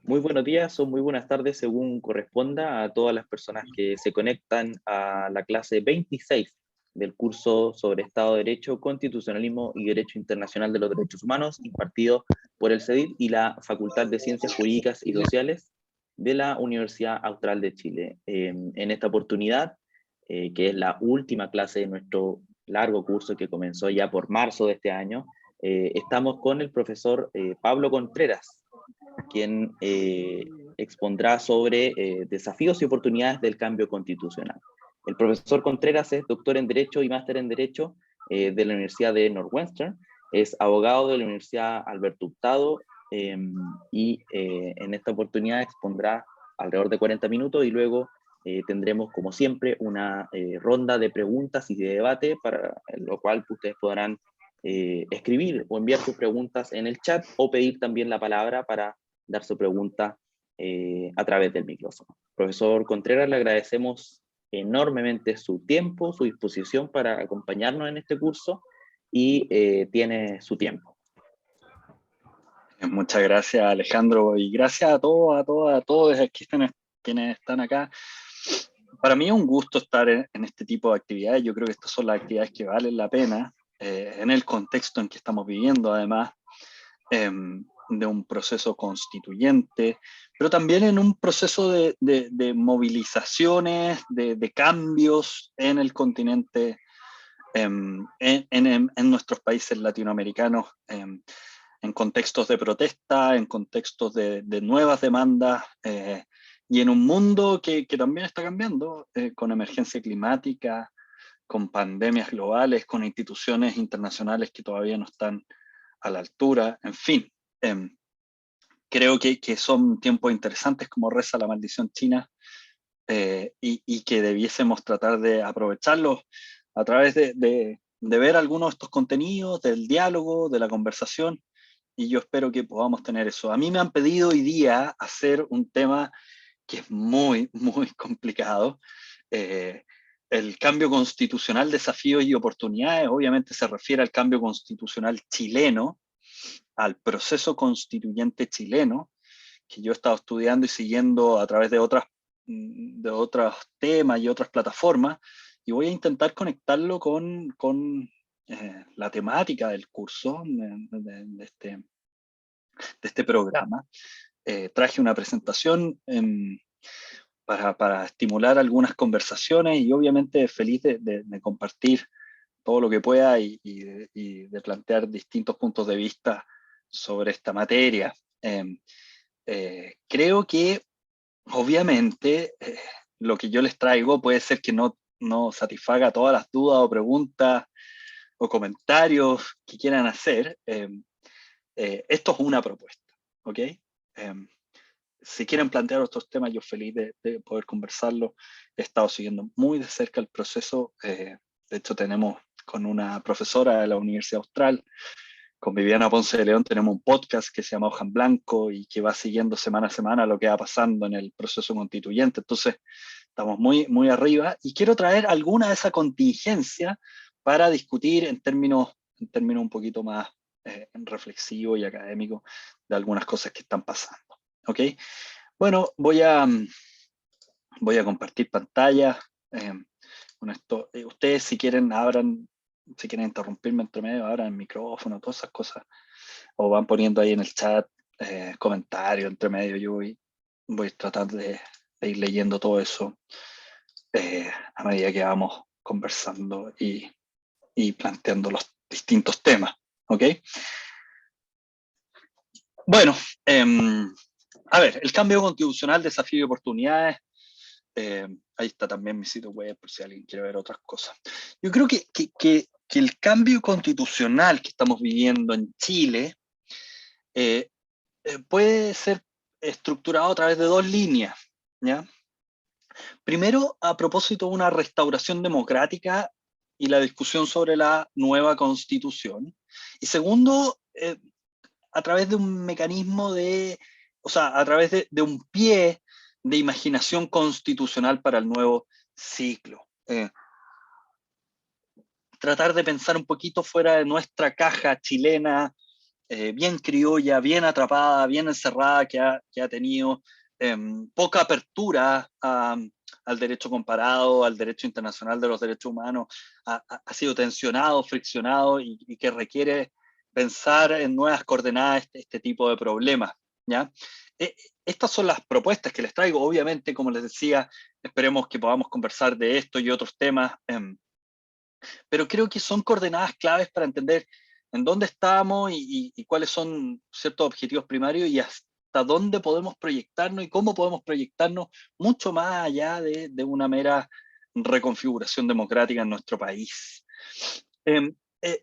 Muy buenos días o muy buenas tardes, según corresponda, a todas las personas que se conectan a la clase 26 del curso sobre Estado de Derecho, Constitucionalismo y Derecho Internacional de los Derechos Humanos, impartido por el CEDID y la Facultad de Ciencias Jurídicas y Sociales de la Universidad Austral de Chile. En esta oportunidad, que es la última clase de nuestro largo curso que comenzó ya por marzo de este año, estamos con el profesor Pablo Contreras, quien expondrá sobre desafíos y oportunidades del cambio constitucional. El profesor Contreras es doctor en Derecho y máster en Derecho de la Universidad de Northwestern, es abogado de la Universidad Alberto Hurtado y en esta oportunidad expondrá alrededor de 40 minutos y luego tendremos, como siempre, una ronda de preguntas y de debate, para lo cual ustedes podrán escribir o enviar sus preguntas en el chat o pedir también la palabra para dar su pregunta a través del micrófono. Profesor Contreras, le agradecemos enormemente su tiempo, su disposición para acompañarnos en este curso y tiene su tiempo. Muchas gracias, Alejandro, y gracias a todos, a todas, a todos aquí quienes están acá. Para mí es un gusto estar en este tipo de actividades. Yo creo que estas son las actividades que valen la pena en el contexto en que estamos viviendo, además de un proceso constituyente, pero también en un proceso de movilizaciones, de cambios en el continente, en nuestros países latinoamericanos, en contextos de protesta, en contextos de nuevas demandas, y en un mundo que también está cambiando, con emergencia climática, con pandemias globales, con instituciones internacionales que todavía no están a la altura, en fin. Creo que son tiempos interesantes, como reza la maldición china, y que debiésemos tratar de aprovecharlos a través de ver algunos de estos contenidos, del diálogo, de la conversación, y yo espero que podamos tener eso. A mí me han pedido hoy día hacer un tema que es muy, muy complicado. El cambio constitucional, desafíos y oportunidades, obviamente se refiere al cambio constitucional chileno, al proceso constituyente chileno, que yo he estado estudiando y siguiendo a través de otros temas y otras plataformas, y voy a intentar conectarlo con la temática del curso, de este programa. Traje una presentación para estimular algunas conversaciones y obviamente feliz de compartir todo lo que pueda y de plantear distintos puntos de vista sobre esta materia. Creo que obviamente lo que yo les traigo puede ser que no satisfaga todas las dudas o preguntas o comentarios que quieran hacer. Esto es una propuesta, ¿ok? Si quieren plantear otros temas, yo feliz de poder conversarlo. He estado siguiendo muy de cerca el proceso. De hecho, tenemos con una profesora de la Universidad Austral, con Viviana Ponce de León, tenemos un podcast que se llama Hoja en Blanco y que va siguiendo semana a semana lo que va pasando en el proceso constituyente. Entonces, estamos muy, muy arriba y quiero traer alguna de esa contingencia para discutir en términos un poquito más reflexivos y académicos de algunas cosas que están pasando. ¿Ok? Bueno, voy a compartir pantalla con esto. Ustedes, si quieren, si quieren interrumpirme entre medio, abran el micrófono, todas esas cosas, o van poniendo ahí en el chat comentarios entre medio. Yo voy a tratar de ir leyendo todo eso a medida que vamos conversando y planteando los distintos temas. ¿Ok? Bueno, a ver, el cambio constitucional, desafío y oportunidades. Ahí está también mi sitio web por si alguien quiere ver otras cosas. Yo creo que el cambio constitucional que estamos viviendo en Chile puede ser estructurado a través de dos líneas, ¿ya? Primero, a propósito de una restauración democrática y la discusión sobre la nueva constitución. Y segundo, a través de un mecanismo a través de un pie de imaginación constitucional para el nuevo ciclo. Tratar de pensar un poquito fuera de nuestra caja chilena, bien criolla, bien atrapada, bien encerrada que ha tenido, poca apertura al derecho comparado, al derecho internacional de los derechos humanos, ha sido tensionado, friccionado y que requiere pensar en nuevas coordenadas este tipo de problemas, ¿ya? Estas son las propuestas que les traigo. Obviamente, como les decía, esperemos que podamos conversar de esto y otros temas, pero creo que son coordenadas claves para entender en dónde estamos y cuáles son ciertos objetivos primarios y hasta dónde podemos proyectarnos y cómo podemos proyectarnos mucho más allá de una mera reconfiguración democrática en nuestro país.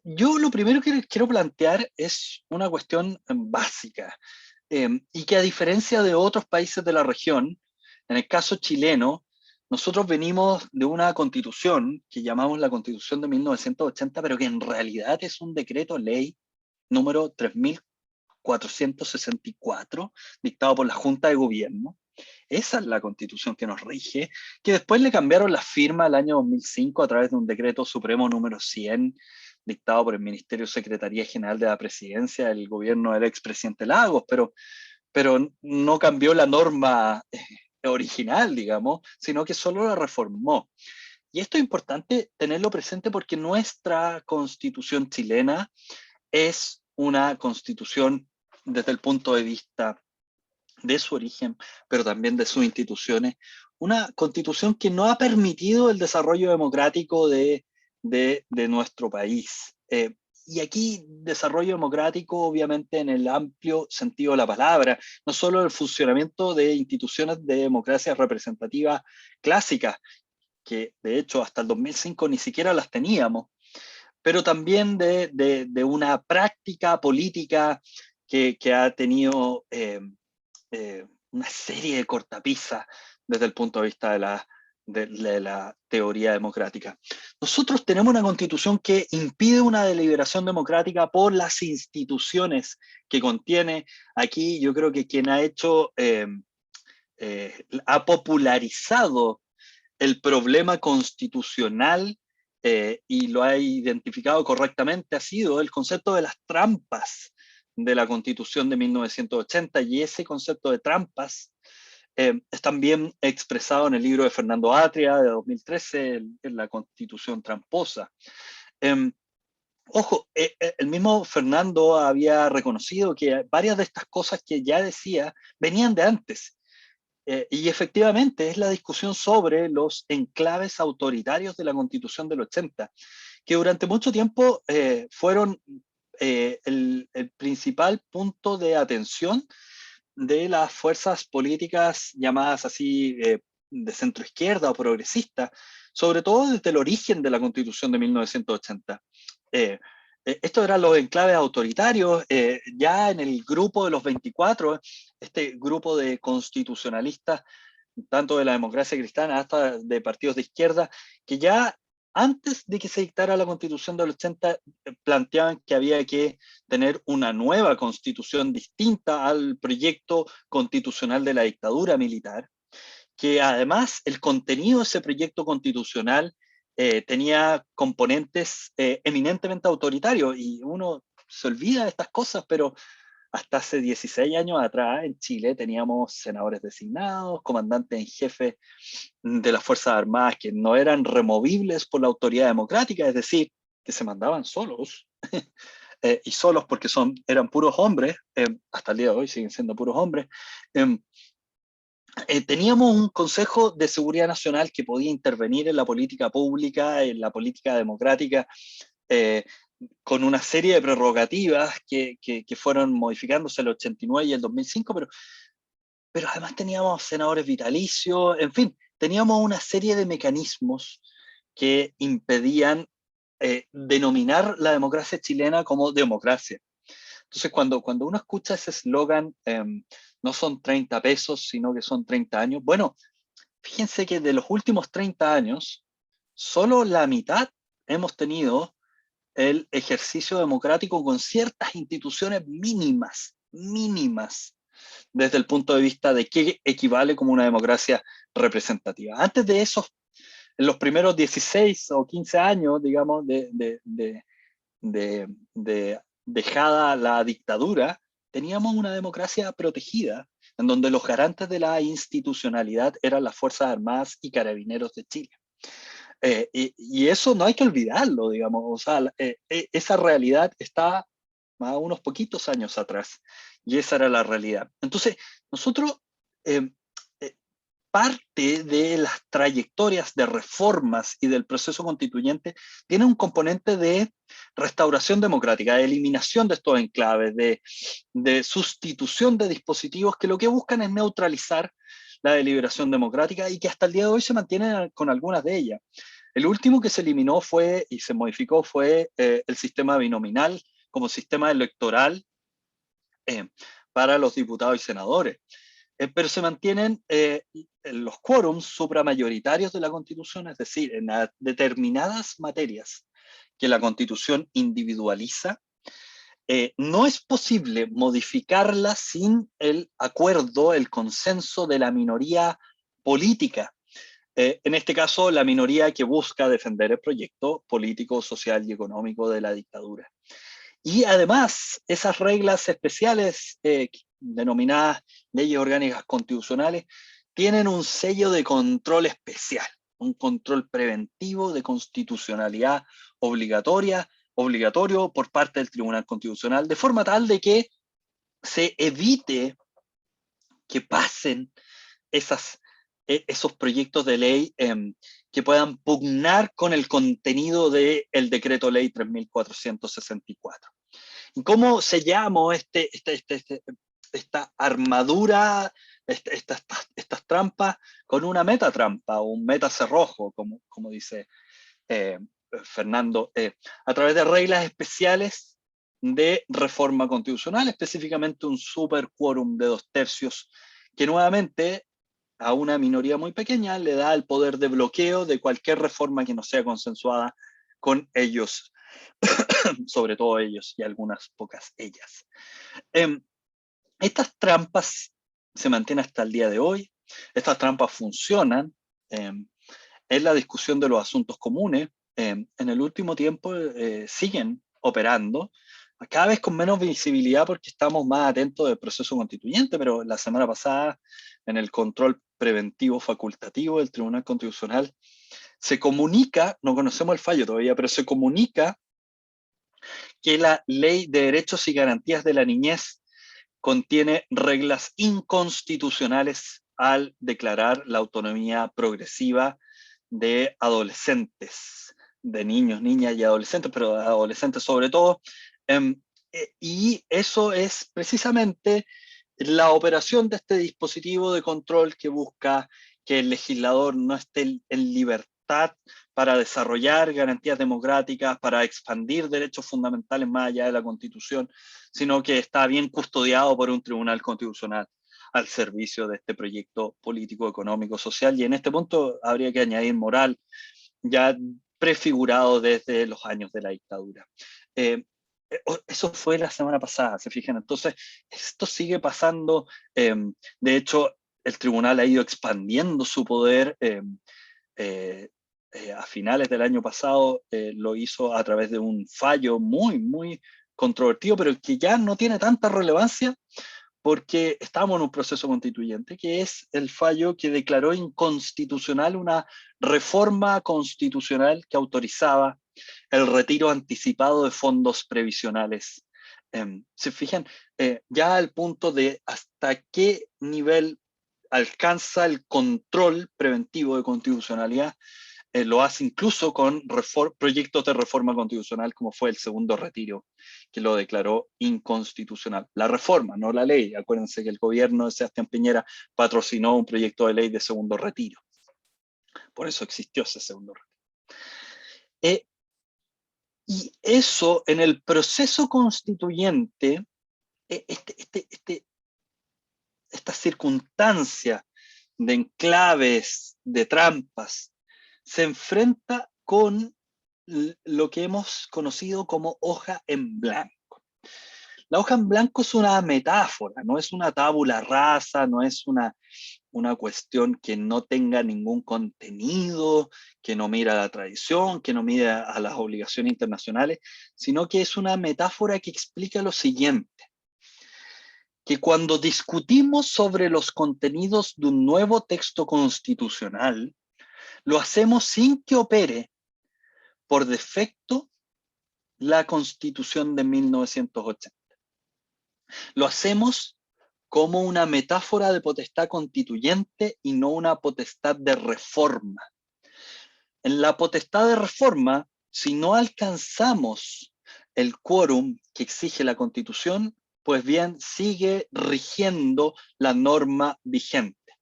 Yo lo primero que les quiero plantear es una cuestión básica, y que a diferencia de otros países de la región, en el caso chileno, nosotros venimos de una constitución que llamamos la Constitución de 1980, pero que en realidad es un decreto ley número 3464, dictado por la Junta de Gobierno. Esa es la constitución que nos rige, que después le cambiaron la firma al año 2005 a través de un decreto supremo número 100, dictado por el Ministerio Secretaría General de la Presidencia del gobierno del expresidente Lagos, pero no cambió la norma original, digamos, sino que solo la reformó. Y esto es importante tenerlo presente porque nuestra constitución chilena es una constitución desde el punto de vista de su origen, pero también de sus instituciones, una constitución que no ha permitido el desarrollo democrático de nuestro país. Y aquí desarrollo democrático obviamente en el amplio sentido de la palabra, no solo el funcionamiento de instituciones de democracia representativa clásicas, que de hecho hasta el 2005 ni siquiera las teníamos, pero también de una práctica política que ha tenido una serie de cortapisas desde el punto de vista de la teoría democrática. Nosotros tenemos una constitución que impide una deliberación democrática por las instituciones que contiene. Aquí yo creo que quien ha hecho, ha popularizado el problema constitucional y lo ha identificado correctamente ha sido el concepto de las trampas de la Constitución de 1980, y ese concepto de trampas es también expresado en el libro de Fernando Atria de 2013, en la Constitución tramposa. Ojo, el mismo Fernando había reconocido que varias de estas cosas que ya decía venían de antes. Y efectivamente es la discusión sobre los enclaves autoritarios de la Constitución del 80, que durante mucho tiempo fueron el principal punto de atención de las fuerzas políticas llamadas así de centro izquierda o progresista, sobre todo desde el origen de la Constitución de 1980. Estos eran los enclaves autoritarios, ya en el grupo de los 24, este grupo de constitucionalistas, tanto de la democracia cristiana hasta de partidos de izquierda, que ya antes de que se dictara la Constitución del 80 planteaban que había que tener una nueva constitución distinta al proyecto constitucional de la dictadura militar, que además el contenido de ese proyecto constitucional tenía componentes eminentemente autoritarios, y uno se olvida de estas cosas, pero hasta hace 16 años atrás en Chile teníamos senadores designados, comandantes en jefe de las Fuerzas Armadas que no eran removibles por la autoridad democrática, es decir, que se mandaban solos, y solos porque eran puros hombres, hasta el día de hoy siguen siendo puros hombres. Teníamos un Consejo de Seguridad Nacional que podía intervenir en la política pública, en la política democrática, con una serie de prerrogativas que fueron modificándose el 89 y el 2005, pero además teníamos senadores vitalicios, en fin, teníamos una serie de mecanismos que impedían denominar la democracia chilena como democracia. Entonces, cuando uno escucha ese eslogan, no son 30 pesos, sino que son 30 años, bueno, fíjense que de los últimos 30 años, solo la mitad hemos tenido el ejercicio democrático con ciertas instituciones mínimas, desde el punto de vista de qué equivale como una democracia representativa. Antes de eso, en los primeros 16 o 15 años, digamos, de dejada la dictadura, teníamos una democracia protegida, en donde los garantes de la institucionalidad eran las Fuerzas Armadas y Carabineros de Chile. Y eso no hay que olvidarlo, digamos, o sea, esa realidad está a unos poquitos años atrás, y esa era la realidad. Entonces, nosotros, eh, eh, parte de las trayectorias de reformas y del proceso constituyente tiene un componente de restauración democrática, de eliminación de estos enclaves, de sustitución de dispositivos que lo que buscan es neutralizar la deliberación democrática y que hasta el día de hoy se mantienen con algunas de ellas. El último que se eliminó y se modificó fue el sistema binominal como sistema electoral para los diputados y senadores. Pero se mantienen los quórums supramayoritarios de la Constitución, es decir, en determinadas materias que la Constitución individualiza, no es posible modificarla sin el acuerdo, el consenso de la minoría política. En este caso, la minoría que busca defender el proyecto político, social y económico de la dictadura. Y además, esas reglas especiales, denominadas leyes orgánicas constitucionales, tienen un sello de control especial, un control preventivo de constitucionalidad obligatorio por parte del Tribunal Constitucional, de forma tal de que se evite que pasen esos proyectos de ley que puedan pugnar con el contenido del decreto ley 3464. ¿Y cómo se llama esta armadura, estas trampas, con una metatrampa o un metacerrojo, como dice Fernando, a través de reglas especiales de reforma constitucional, específicamente un super quórum de 2/3, que nuevamente a una minoría muy pequeña le da el poder de bloqueo de cualquier reforma que no sea consensuada con ellos, sobre todo ellos y algunas pocas ellas. Estas trampas se mantienen hasta el día de hoy, estas trampas funcionan en la discusión de los asuntos comunes, en el último tiempo siguen operando, cada vez con menos visibilidad porque estamos más atentos del proceso constituyente, pero la semana pasada, en el control preventivo facultativo del Tribunal Constitucional, se comunica, no conocemos el fallo todavía, pero se comunica que la Ley de Derechos y Garantías de la Niñez contiene reglas inconstitucionales al declarar la autonomía progresiva de adolescentes, de niños, niñas y adolescentes, pero de adolescentes sobre todo. Y eso es precisamente la operación de este dispositivo de control que busca que el legislador no esté en libertad para desarrollar garantías democráticas, para expandir derechos fundamentales más allá de la Constitución, sino que está bien custodiado por un tribunal constitucional al servicio de este proyecto político, económico, social, y en este punto habría que añadir moral, ya prefigurado desde los años de la dictadura. Eso fue la semana pasada, se fijan. Entonces, esto sigue pasando. De hecho, el tribunal ha ido expandiendo su poder. A finales del año pasado lo hizo a través de un fallo muy, muy controvertido, pero que ya no tiene tanta relevancia porque estamos en un proceso constituyente, que es el fallo que declaró inconstitucional una reforma constitucional que autorizaba el retiro anticipado de fondos previsionales. Se fijan, ya al punto de hasta qué nivel alcanza el control preventivo de constitucionalidad, lo hace incluso con proyectos de reforma constitucional como fue el segundo retiro, que lo declaró inconstitucional. La reforma, no la ley. Acuérdense que el gobierno de Sebastián Piñera patrocinó un proyecto de ley de segundo retiro. Por eso existió ese segundo retiro. Y eso en el proceso constituyente, esta circunstancia de enclaves, de trampas, se enfrenta con lo que hemos conocido como hoja en blanco. La hoja en blanco es una metáfora, no es una tabula rasa, no es una cuestión que no tenga ningún contenido, que no mira a la tradición, que no mira a las obligaciones internacionales, sino que es una metáfora que explica lo siguiente, que cuando discutimos sobre los contenidos de un nuevo texto constitucional, lo hacemos sin que opere por defecto la Constitución de 1980. Lo hacemos como una metáfora de potestad constituyente y no una potestad de reforma. En la potestad de reforma, si no alcanzamos el quórum que exige la Constitución, pues bien, sigue rigiendo la norma vigente.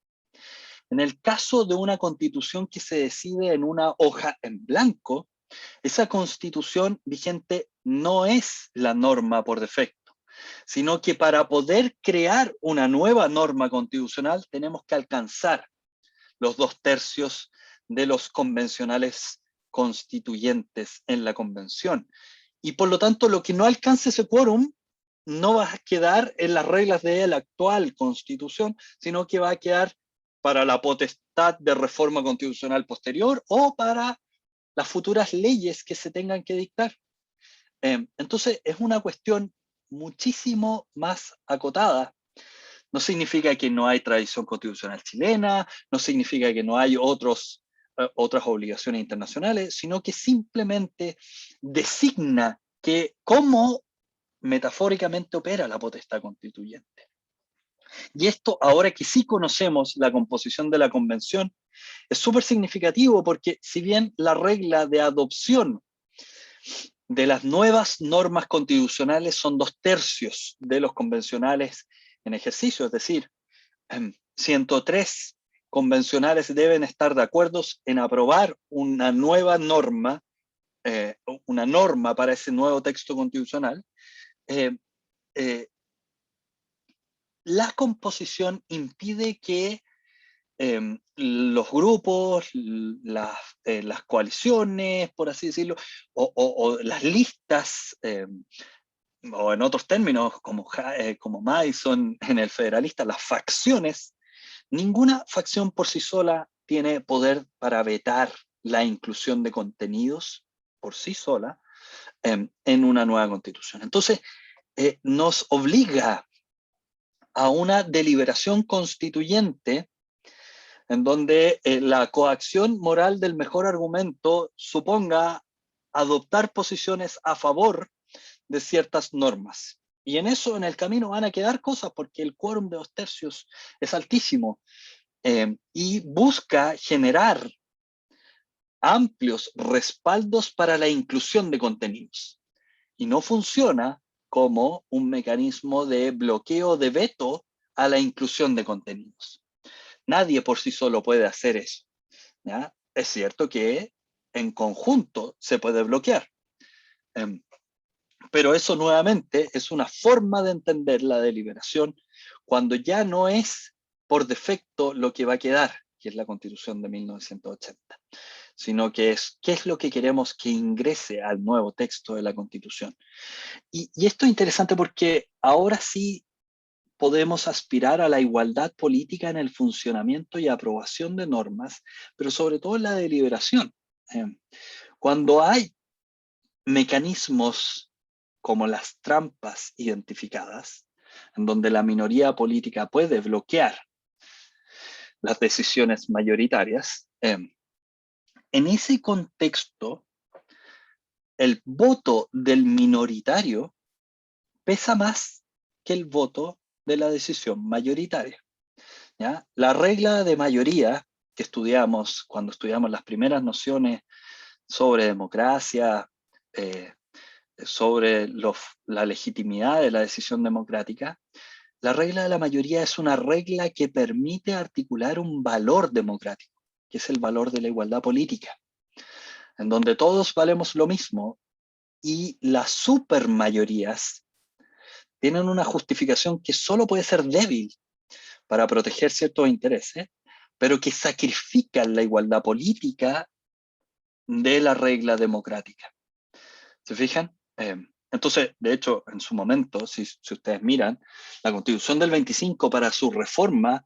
En el caso de una Constitución que se decide en una hoja en blanco, esa Constitución vigente no es la norma por defecto, sino que para poder crear una nueva norma constitucional tenemos que alcanzar los 2/3 de los convencionales constituyentes en la convención. Y por lo tanto, lo que no alcance ese quórum no va a quedar en las reglas de la actual constitución, sino que va a quedar para la potestad de reforma constitucional posterior o para las futuras leyes que se tengan que dictar. Entonces, es una cuestión muchísimo más acotada. No significa que no hay tradición constitucional chilena, no significa que no hay otras obligaciones internacionales, sino que simplemente designa que cómo metafóricamente opera la potestad constituyente. Y esto, ahora que sí conocemos la composición de la convención, es súper significativo porque si bien la regla de adopción de las nuevas normas constitucionales son 2/3 de los convencionales en ejercicio, es decir, 103 convencionales deben estar de acuerdo en aprobar una nueva norma, una norma para ese nuevo texto constitucional. La composición impide que los grupos, las coaliciones, por así decirlo, o las listas, o en otros términos, como Madison en el Federalista, las facciones, ninguna facción por sí sola tiene poder para vetar la inclusión de contenidos por sí sola en una nueva constitución. Entonces, nos obliga a una deliberación constituyente en donde la coacción moral del mejor argumento suponga adoptar posiciones a favor de ciertas normas. Y en eso, en el camino, van a quedar cosas porque el quórum de 2/3 es altísimo y busca generar amplios respaldos para la inclusión de contenidos. Y no funciona como un mecanismo de bloqueo, de veto a la inclusión de contenidos. Nadie por sí solo puede hacer eso, ¿ya? Es cierto que en conjunto se puede bloquear, pero eso nuevamente es una forma de entender la deliberación cuando ya no es por defecto lo que va a quedar, que es la Constitución de 1980, sino que es qué es lo que queremos que ingrese al nuevo texto de la Constitución. Y esto es interesante porque ahora sí podemos aspirar a la igualdad política en el funcionamiento y aprobación de normas, pero sobre todo en la deliberación. Cuando hay mecanismos como las trampas identificadas, en donde la minoría política puede bloquear las decisiones mayoritarias, en ese contexto, el voto del minoritario pesa más que el voto de la decisión mayoritaria. ¿Ya? La regla de mayoría que estudiamos cuando estudiamos las primeras nociones sobre democracia, sobre la legitimidad de la decisión democrática, la regla de la mayoría es una regla que permite articular un valor democrático, que es el valor de la igualdad política, en donde todos valemos lo mismo y las supermayorías tienen una justificación que solo puede ser débil para proteger ciertos intereses, pero que sacrifican la igualdad política de la regla democrática. ¿Se fijan? Entonces, de hecho, en su momento, si ustedes miran, la Constitución del 25 para su reforma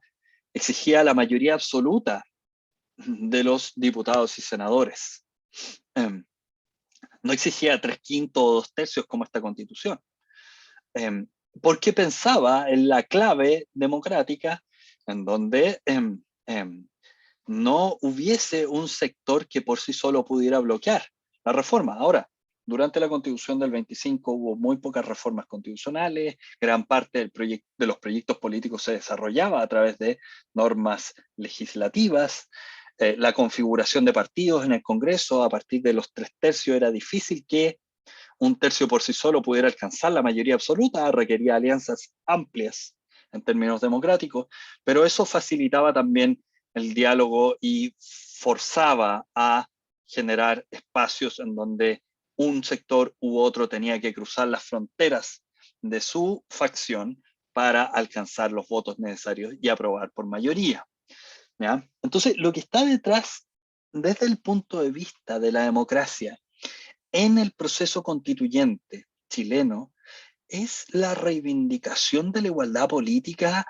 exigía la mayoría absoluta de los diputados y senadores. No exigía 3/5 o 2/3 como esta constitución, porque pensaba en la clave democrática en donde no hubiese un sector que por sí solo pudiera bloquear la reforma. Ahora, durante la Constitución del 25 hubo muy pocas reformas constitucionales, gran parte de los proyectos políticos se desarrollaba a través de normas legislativas, la configuración de partidos en el Congreso a partir de los 3/3 era difícil que un tercio por sí solo pudiera alcanzar la mayoría absoluta, requería alianzas amplias en términos democráticos, pero eso facilitaba también el diálogo y forzaba a generar espacios en donde un sector u otro tenía que cruzar las fronteras de su facción para alcanzar los votos necesarios y aprobar por mayoría. ¿Ya? Entonces, lo que está detrás, desde el punto de vista de la democracia, en el proceso constituyente chileno, es la reivindicación de la igualdad política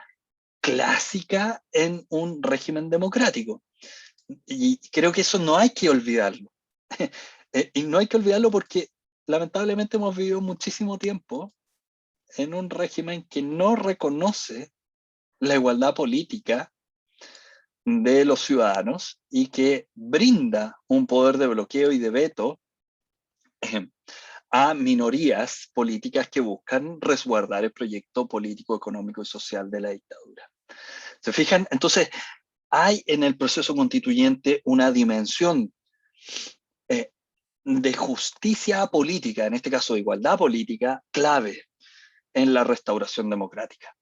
clásica en un régimen democrático. Y creo que eso no hay que olvidarlo. Y no hay que olvidarlo porque lamentablemente hemos vivido muchísimo tiempo en un régimen que no reconoce la igualdad política de los ciudadanos y que brinda un poder de bloqueo y de veto a minorías políticas que buscan resguardar el proyecto político, económico y social de la dictadura. ¿Se fijan? Entonces, hay en el proceso constituyente una dimensión de justicia política, en este caso de igualdad política, clave en la restauración democrática.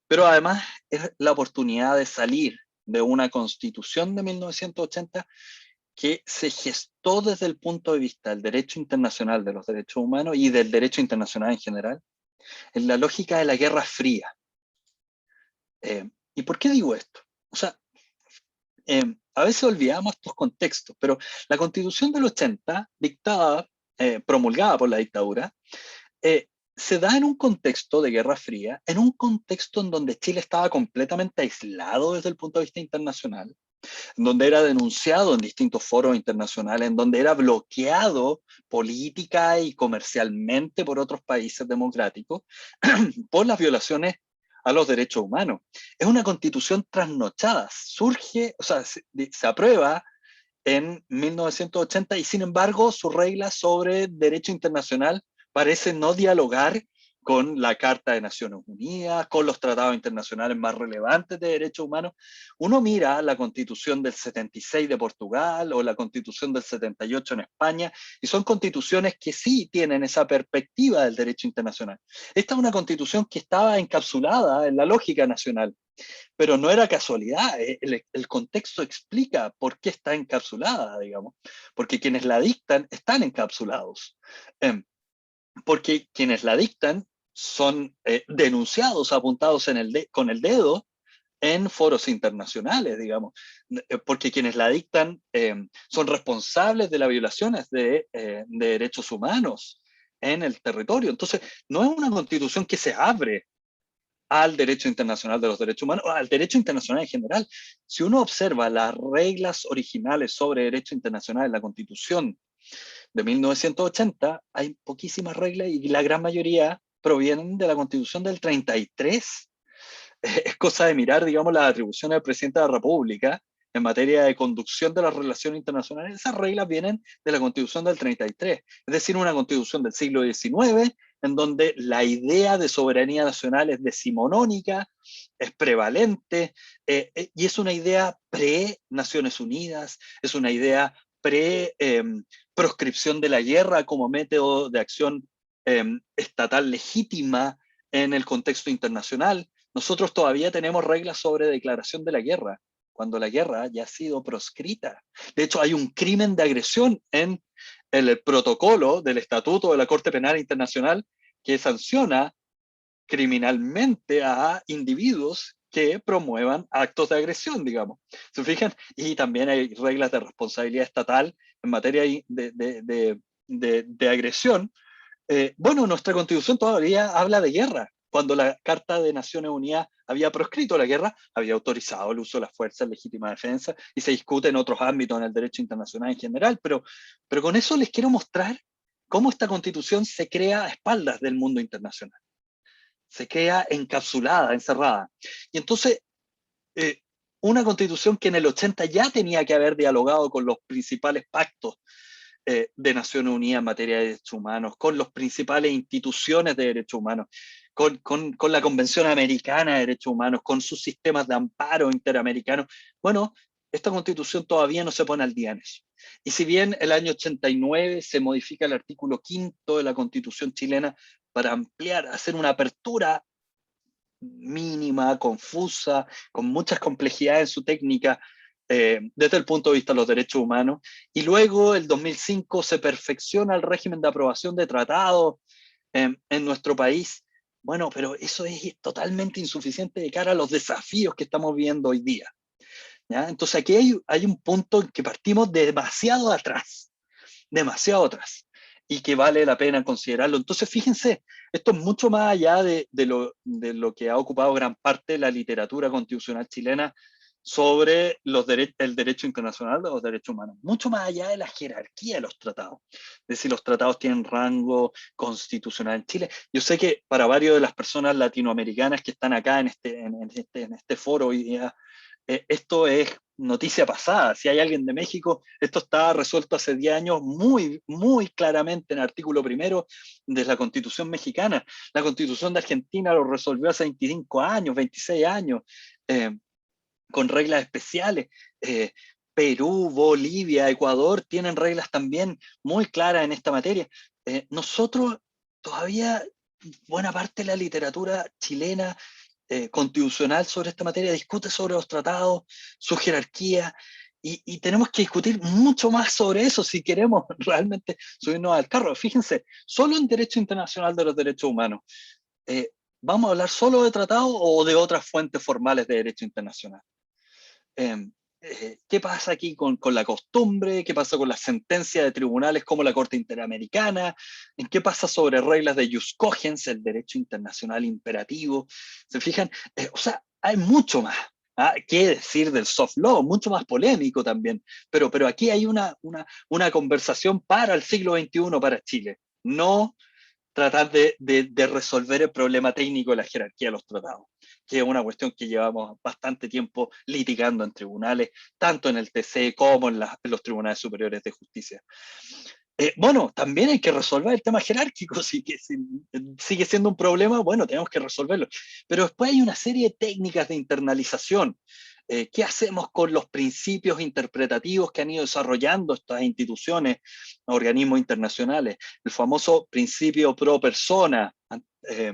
Pero además es la oportunidad de salir de una constitución de 1980 que se gestó desde el punto de vista del derecho internacional de los derechos humanos y del derecho internacional en general, en la lógica de la Guerra Fría. ¿Y por qué digo esto? O sea, a veces olvidamos estos contextos, pero la Constitución del 80, dictada, promulgada por la dictadura, se da en un contexto de Guerra Fría, en un contexto en donde Chile estaba completamente aislado desde el punto de vista internacional, en donde era denunciado en distintos foros internacionales, en donde era bloqueado política y comercialmente por otros países democráticos por las violaciones a los derechos humanos. Es una constitución trasnochada, surge, o sea, se aprueba en 1980 y sin embargo sus reglas sobre derecho internacional parecen no dialogar con la Carta de Naciones Unidas, con los tratados internacionales más relevantes de derechos humanos. Uno mira la Constitución del 76 de Portugal o la Constitución del 78 en España, y son constituciones que sí tienen esa perspectiva del derecho internacional. Esta es una constitución que estaba encapsulada en la lógica nacional, pero no era casualidad, el contexto explica por qué está encapsulada, digamos, porque quienes la dictan están encapsulados, porque quienes la dictan son denunciados, apuntados con el dedo en foros internacionales, digamos, porque quienes la dictan son responsables de las violaciones de derechos humanos en el territorio. Entonces, no es una constitución que se abre al derecho internacional de los derechos humanos, al derecho internacional en general. Si uno observa las reglas originales sobre derecho internacional en la Constitución de 1980, hay poquísimas reglas y la gran mayoría provienen de la Constitución del 33. Es cosa de mirar, digamos, las atribuciones del presidente de la República en materia de conducción de las relaciones internacionales. Esas reglas vienen de la Constitución del 33, es decir, una constitución del siglo XIX, en donde la idea de soberanía nacional es decimonónica, es prevalente, y es una idea pre-Naciones Unidas, es una idea pre-proscripción de la guerra como método de acción estatal legítima en el contexto internacional. Nosotros todavía tenemos reglas sobre declaración de la guerra, cuando la guerra ya ha sido proscrita. De hecho, hay un crimen de agresión en el protocolo del Estatuto de la Corte Penal Internacional que sanciona criminalmente a individuos que promuevan actos de agresión, digamos. ¿Se fijan? Y también hay reglas de responsabilidad estatal en materia de agresión. Bueno, nuestra Constitución todavía habla de guerra. cuando la Carta de Naciones Unidas había proscrito la guerra, había autorizado el uso de las fuerzas en legítima defensa, y se discute en otros ámbitos, en el derecho internacional en general, pero con eso les quiero mostrar cómo esta Constitución se crea a espaldas del mundo internacional. Se queda encapsulada, encerrada. Y entonces, una Constitución que en el 80 ya tenía que haber dialogado con los principales pactos de Naciones Unidas en materia de derechos humanos, con las principales instituciones de derechos humanos, con la Convención Americana de Derechos Humanos, con sus sistemas de amparo interamericanos. Bueno, esta Constitución todavía no se pone al día en eso. Y si bien el año 89 se modifica el artículo 5 de la Constitución chilena para ampliar, hacer una apertura mínima, confusa, con muchas complejidades en su técnica, desde el punto de vista de los derechos humanos, y luego el 2005 se perfecciona el régimen de aprobación de tratados en nuestro país. Bueno, pero eso es totalmente insuficiente de cara a los desafíos que estamos viendo hoy día, ¿ya? Entonces aquí hay un punto en que partimos demasiado atrás, y que vale la pena considerarlo. Entonces, fíjense, esto es mucho más allá de lo que ha ocupado gran parte de la literatura constitucional chilena sobre el derecho internacional de los derechos humanos, mucho más allá de la jerarquía de los tratados, de si los tratados tienen rango constitucional en Chile. Yo sé que para varios de las personas latinoamericanas que están acá en este foro hoy día, esto es noticia pasada. Si hay alguien de México, esto está resuelto hace 10 años muy, muy claramente en el artículo primero de la Constitución mexicana. La Constitución de Argentina lo resolvió hace 25 años, 26 años, con reglas especiales. Perú, Bolivia, Ecuador tienen reglas también muy claras en esta materia. Nosotros todavía, buena parte de la literatura chilena constitucional sobre esta materia discute sobre los tratados, su jerarquía, y tenemos que discutir mucho más sobre eso si queremos realmente subirnos al carro. Fíjense, solo en derecho internacional de los derechos humanos, ¿vamos a hablar solo de tratados o de otras fuentes formales de derecho internacional? ¿Qué pasa aquí con la costumbre? ¿Qué pasa con las sentencias de tribunales como la Corte Interamericana? ¿En qué pasa sobre reglas de jus cogens, el derecho internacional imperativo? ¿Se fijan? O sea, hay mucho más. ¿Qué decir del soft law? Mucho más polémico también. Pero aquí hay una conversación para el siglo XXI, para Chile. No tratar de resolver el problema técnico de la jerarquía de los tratados, que es una cuestión que llevamos bastante tiempo litigando en tribunales, tanto en el TC como en los tribunales superiores de justicia. Bueno, también hay que resolver el tema jerárquico, sigue siendo un problema, bueno, tenemos que resolverlo. Pero después hay una serie de técnicas de internalización. ¿Qué hacemos con los principios interpretativos que han ido desarrollando estas instituciones, organismos internacionales? El famoso principio pro persona, eh,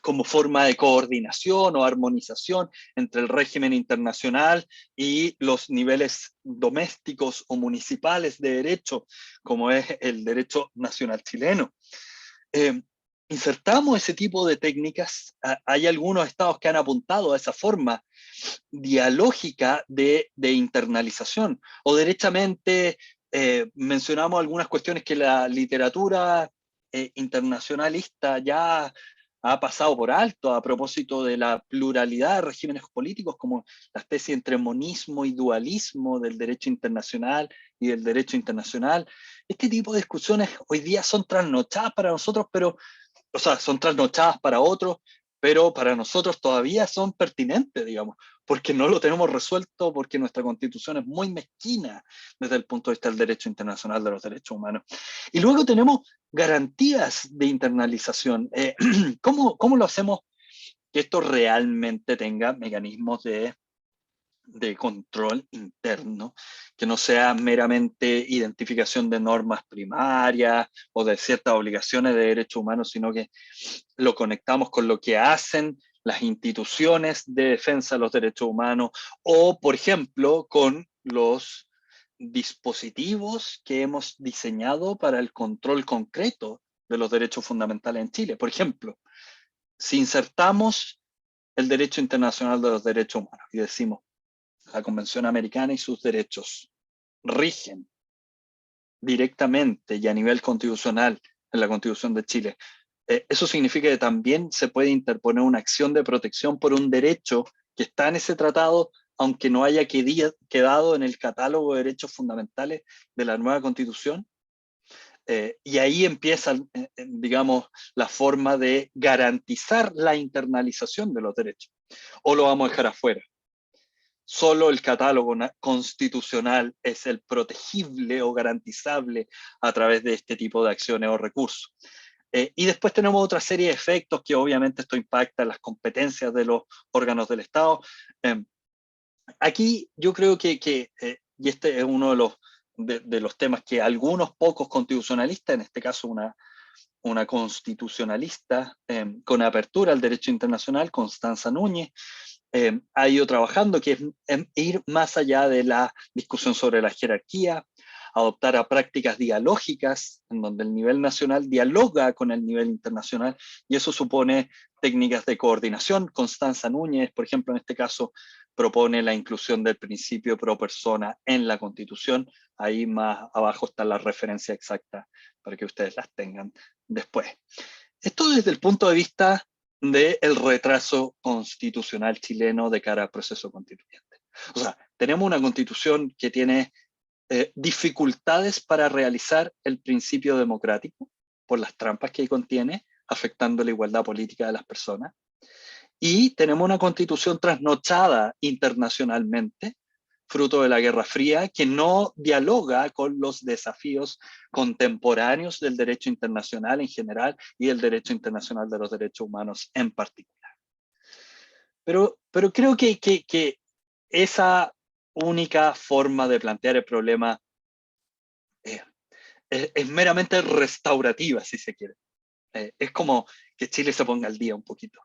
como forma de coordinación o armonización entre el régimen internacional y los niveles domésticos o municipales de derecho, como es el derecho nacional chileno. Insertamos ese tipo de técnicas. Hay algunos estados que han apuntado a esa forma dialógica de internalización, o derechamente mencionamos algunas cuestiones que la literatura internacionalista ya ha pasado por alto a propósito de la pluralidad de regímenes políticos, como la especie entre monismo y dualismo del derecho internacional y del derecho internacional. Este tipo de discusiones hoy día son trasnochadas para nosotros, o sea, son trasnochadas para otros, pero para nosotros todavía son pertinentes, digamos, porque no lo tenemos resuelto, porque nuestra constitución es muy mezquina desde el punto de vista del derecho internacional de los derechos humanos. Y luego tenemos garantías de internalización. ¿Cómo lo hacemos que esto realmente tenga mecanismos de control interno, que no sea meramente identificación de normas primarias o de ciertas obligaciones de derechos humanos, sino que lo conectamos con lo que hacen las instituciones de defensa de los derechos humanos, o, por ejemplo, con los dispositivos que hemos diseñado para el control concreto de los derechos fundamentales en Chile? Por ejemplo, si insertamos el derecho internacional de los derechos humanos y decimos, la Convención Americana y sus derechos rigen directamente y a nivel constitucional en la Constitución de Chile eso significa que también se puede interponer una acción de protección por un derecho que está en ese tratado, aunque no haya quedado en el catálogo de derechos fundamentales de la nueva Constitución. Y ahí empieza, digamos, la forma de garantizar la internalización de los derechos. ¿O lo vamos a dejar afuera? Solo el catálogo constitucional es el protegible o garantizable a través de este tipo de acciones o recursos. Y después tenemos otra serie de efectos que obviamente esto impacta en las competencias de los órganos del Estado. Aquí yo creo y este es uno de los temas que algunos pocos constitucionalistas, en este caso una constitucionalista con apertura al derecho internacional, Constanza Núñez, ha ido trabajando, que es ir más allá de la discusión sobre la jerarquía, adoptar a prácticas dialógicas, en donde el nivel nacional dialoga con el nivel internacional, y eso supone técnicas de coordinación. Constanza Núñez, por ejemplo, en este caso, propone la inclusión del principio pro persona en la Constitución. Ahí más abajo está la referencia exacta para que ustedes las tengan después. Esto desde el punto de vista del retraso constitucional chileno de cara al proceso constituyente. O sea, tenemos una constitución que tiene dificultades para realizar el principio democrático por las trampas que contiene, afectando la igualdad política de las personas. Y tenemos una constitución trasnochada internacionalmente, fruto de la Guerra Fría, que no dialoga con los desafíos contemporáneos del derecho internacional en general y el derecho internacional de los derechos humanos en particular. Pero creo que esa única forma de plantear el problema es meramente restaurativa, si se quiere. Es como que Chile se ponga al día un poquito.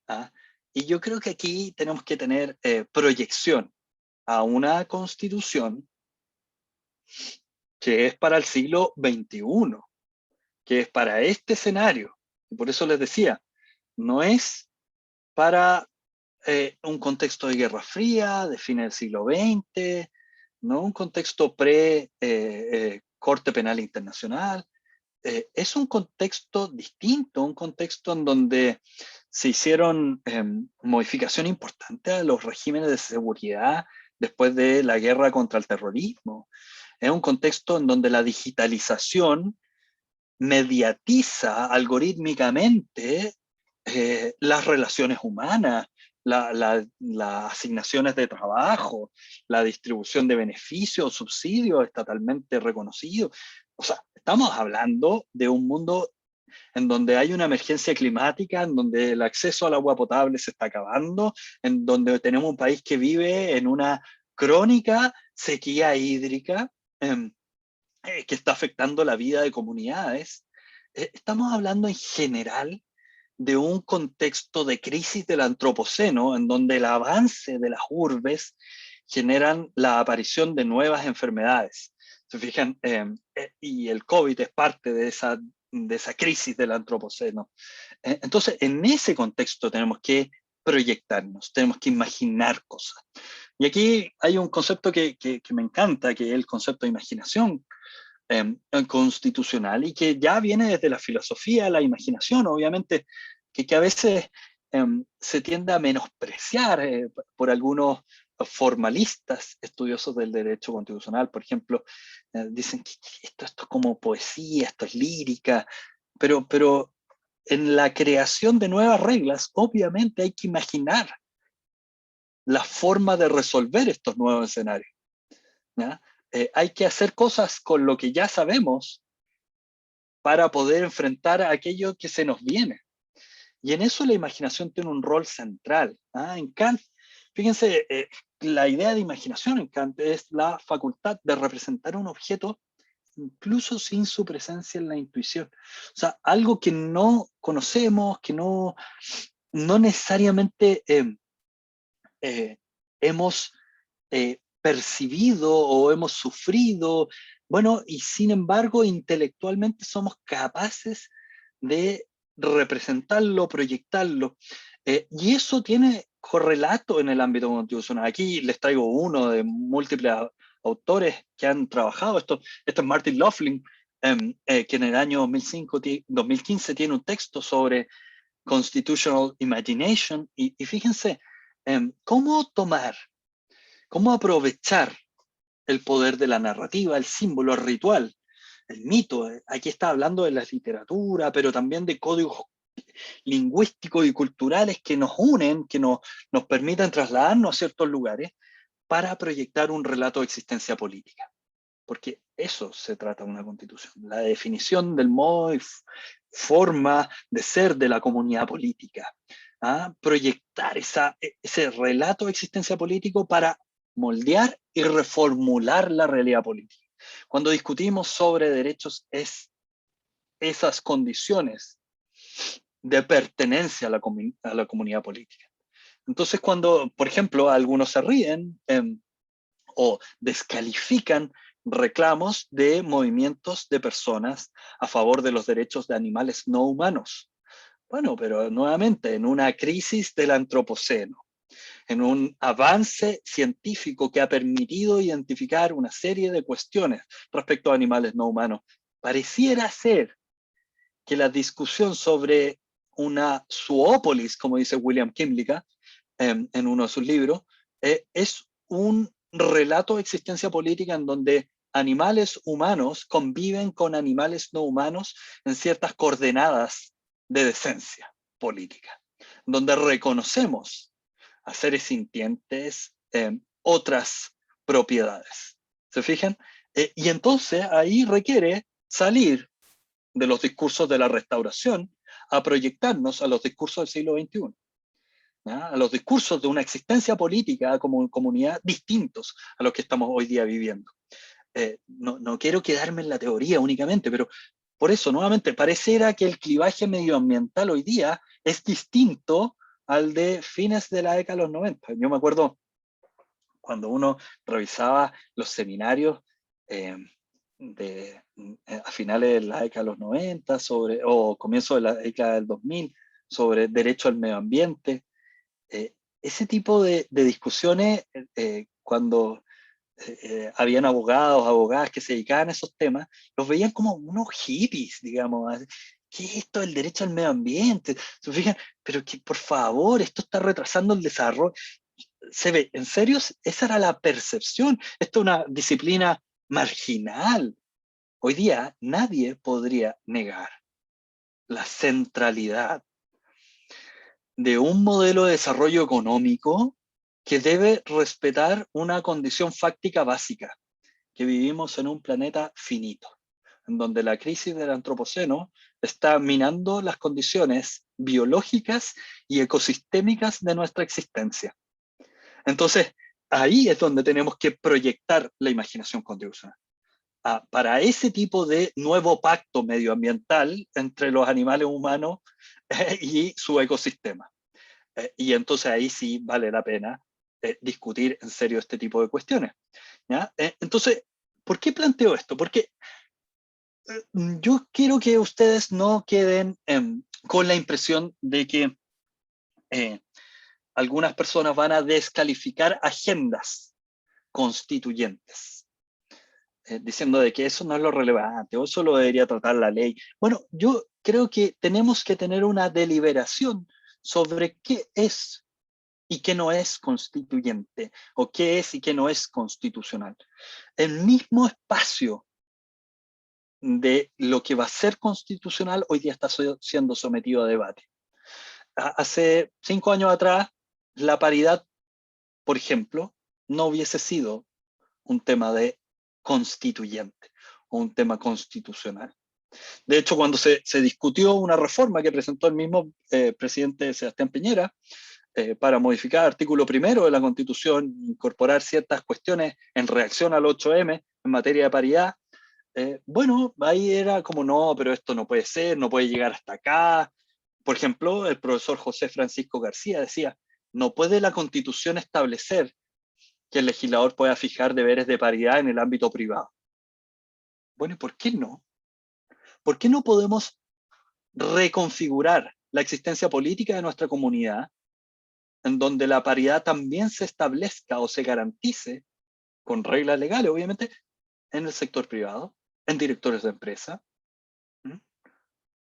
¿Ah? Y yo creo que aquí tenemos que tener proyección a una constitución que es para el siglo XXI, que es para este escenario. Y por eso les decía, no es para un contexto de Guerra Fría, de fines del siglo XX, no un contexto pre-Corte Penal Internacional. Es un contexto distinto, un contexto en donde se hicieron modificaciones importantes a los regímenes de seguridad después de la guerra contra el terrorismo. Es un contexto en donde la digitalización mediatiza algorítmicamente las relaciones humanas, las asignaciones de trabajo, la distribución de beneficios, subsidios estatalmente reconocidos. O sea, estamos hablando de un mundo en donde hay una emergencia climática, en donde el acceso al agua potable se está acabando, en donde tenemos un país que vive en una crónica sequía hídrica que está afectando la vida de comunidades. Estamos hablando en general de un contexto de crisis del antropoceno, en donde el avance de las urbes generan la aparición de nuevas enfermedades. Se fijan, y el COVID es parte de esa crisis del antropoceno. Entonces, en ese contexto tenemos que proyectarnos, tenemos que imaginar cosas. Y aquí hay un concepto que me encanta, que es el concepto de imaginación constitucional, y que ya viene desde la filosofía, la imaginación, obviamente, que a veces se tiende a menospreciar por algunos formalistas estudiosos del derecho constitucional. Por ejemplo, dicen que esto es como poesía, esto es lírica, pero en la creación de nuevas reglas, obviamente hay que imaginar la forma de resolver estos nuevos escenarios, ¿ya? Hay que hacer cosas con lo que ya sabemos para poder enfrentar a aquello que se nos viene. Y en eso la imaginación tiene un rol central. En Kant, fíjense, la idea de imaginación en Kant es la facultad de representar un objeto incluso sin su presencia en la intuición. O sea, algo que no conocemos, que no necesariamente hemos percibido o hemos sufrido, bueno, y sin embargo intelectualmente somos capaces de representarlo, proyectarlo. Y eso tiene correlato en el ámbito constitucional. Aquí les traigo uno de múltiples autores que han trabajado esto. Esto es Martin Loughlin, que en el año 2015 tiene un texto sobre Constitutional Imagination, y fíjense cómo aprovechar el poder de la narrativa, el símbolo, el ritual, el mito. Aquí está hablando de la literatura, pero también de códigos lingüísticos y culturales que nos unen, que nos permiten trasladarnos a ciertos lugares para proyectar un relato de existencia política. Porque eso se trata de una constitución, la definición del modo y forma de ser de la comunidad política. Proyectar ese relato de existencia política para moldear y reformular la realidad política. Cuando discutimos sobre derechos, es esas condiciones de pertenencia a la comunidad política. Entonces, cuando, por ejemplo, algunos se ríen o descalifican reclamos de movimientos de personas a favor de los derechos de animales no humanos. Bueno, pero nuevamente, en una crisis del antropoceno, en un avance científico que ha permitido identificar una serie de cuestiones respecto a animales no humanos, pareciera ser que la discusión sobre una zoópolis, como dice William Kimlicka en uno de sus libros, es un relato de existencia política en donde animales humanos conviven con animales no humanos en ciertas coordenadas de decencia política, donde reconocemos a seres sintientes otras propiedades. ¿Se fijan? Y entonces ahí requiere salir de los discursos de la restauración a proyectarnos a los discursos del siglo XXI. A los discursos de una existencia política como comunidad distintos a los que estamos hoy día viviendo. No quiero quedarme en la teoría únicamente, pero por eso, nuevamente, pareciera que el clivaje medioambiental hoy día es distinto al de fines de la década de los 90. Yo me acuerdo cuando uno revisaba los seminarios a finales de la década de los 90 o comienzo de la década del 2000 sobre derecho al medio ambiente. Ese tipo de discusiones, cuando habían abogadas que se dedicaban a esos temas, los veían como unos hippies, digamos. ¿Qué es esto del derecho al medio ambiente? ¿Se fijan? Pero que por favor, esto está retrasando el desarrollo. Se ve, en serio, esa era la percepción. Esto es una disciplina marginal. Hoy día nadie podría negar la centralidad de un modelo de desarrollo económico que debe respetar una condición fáctica básica, que vivimos en un planeta finito, en donde la crisis del antropoceno está minando las condiciones biológicas y ecosistémicas de nuestra existencia. Entonces, ahí es donde tenemos que proyectar la imaginación constitucional. Para ese tipo de nuevo pacto medioambiental entre los animales humanos y su ecosistema. Y entonces ahí sí vale la pena discutir en serio este tipo de cuestiones. ¿Ya? Entonces, ¿por qué planteo esto? Porque yo quiero que ustedes no queden con la impresión de que algunas personas van a descalificar agendas constituyentes, diciendo de que eso no es lo relevante, o eso lo debería tratar la ley. Bueno, yo creo que tenemos que tener una deliberación sobre qué es y qué no es constituyente, o qué es y qué no es constitucional. El mismo espacio de lo que va a ser constitucional hoy día está siendo sometido a debate. Hace 5 años atrás, la paridad, por ejemplo, no hubiese sido un tema de constituyente o un tema constitucional. De hecho, cuando se discutió una reforma que presentó el mismo presidente Sebastián Piñera para modificar el artículo 1 de la Constitución, incorporar ciertas cuestiones en reacción al 8M en materia de paridad, bueno, ahí era como, no, pero esto no puede ser, no puede llegar hasta acá. Por ejemplo, el profesor José Francisco García decía, no puede la Constitución establecer que el legislador pueda fijar deberes de paridad en el ámbito privado. Bueno, ¿y por qué no? ¿Por qué no podemos reconfigurar la existencia política de nuestra comunidad en donde la paridad también se establezca o se garantice con reglas legales, obviamente, en el sector privado? en directores de empresa. ¿Mm?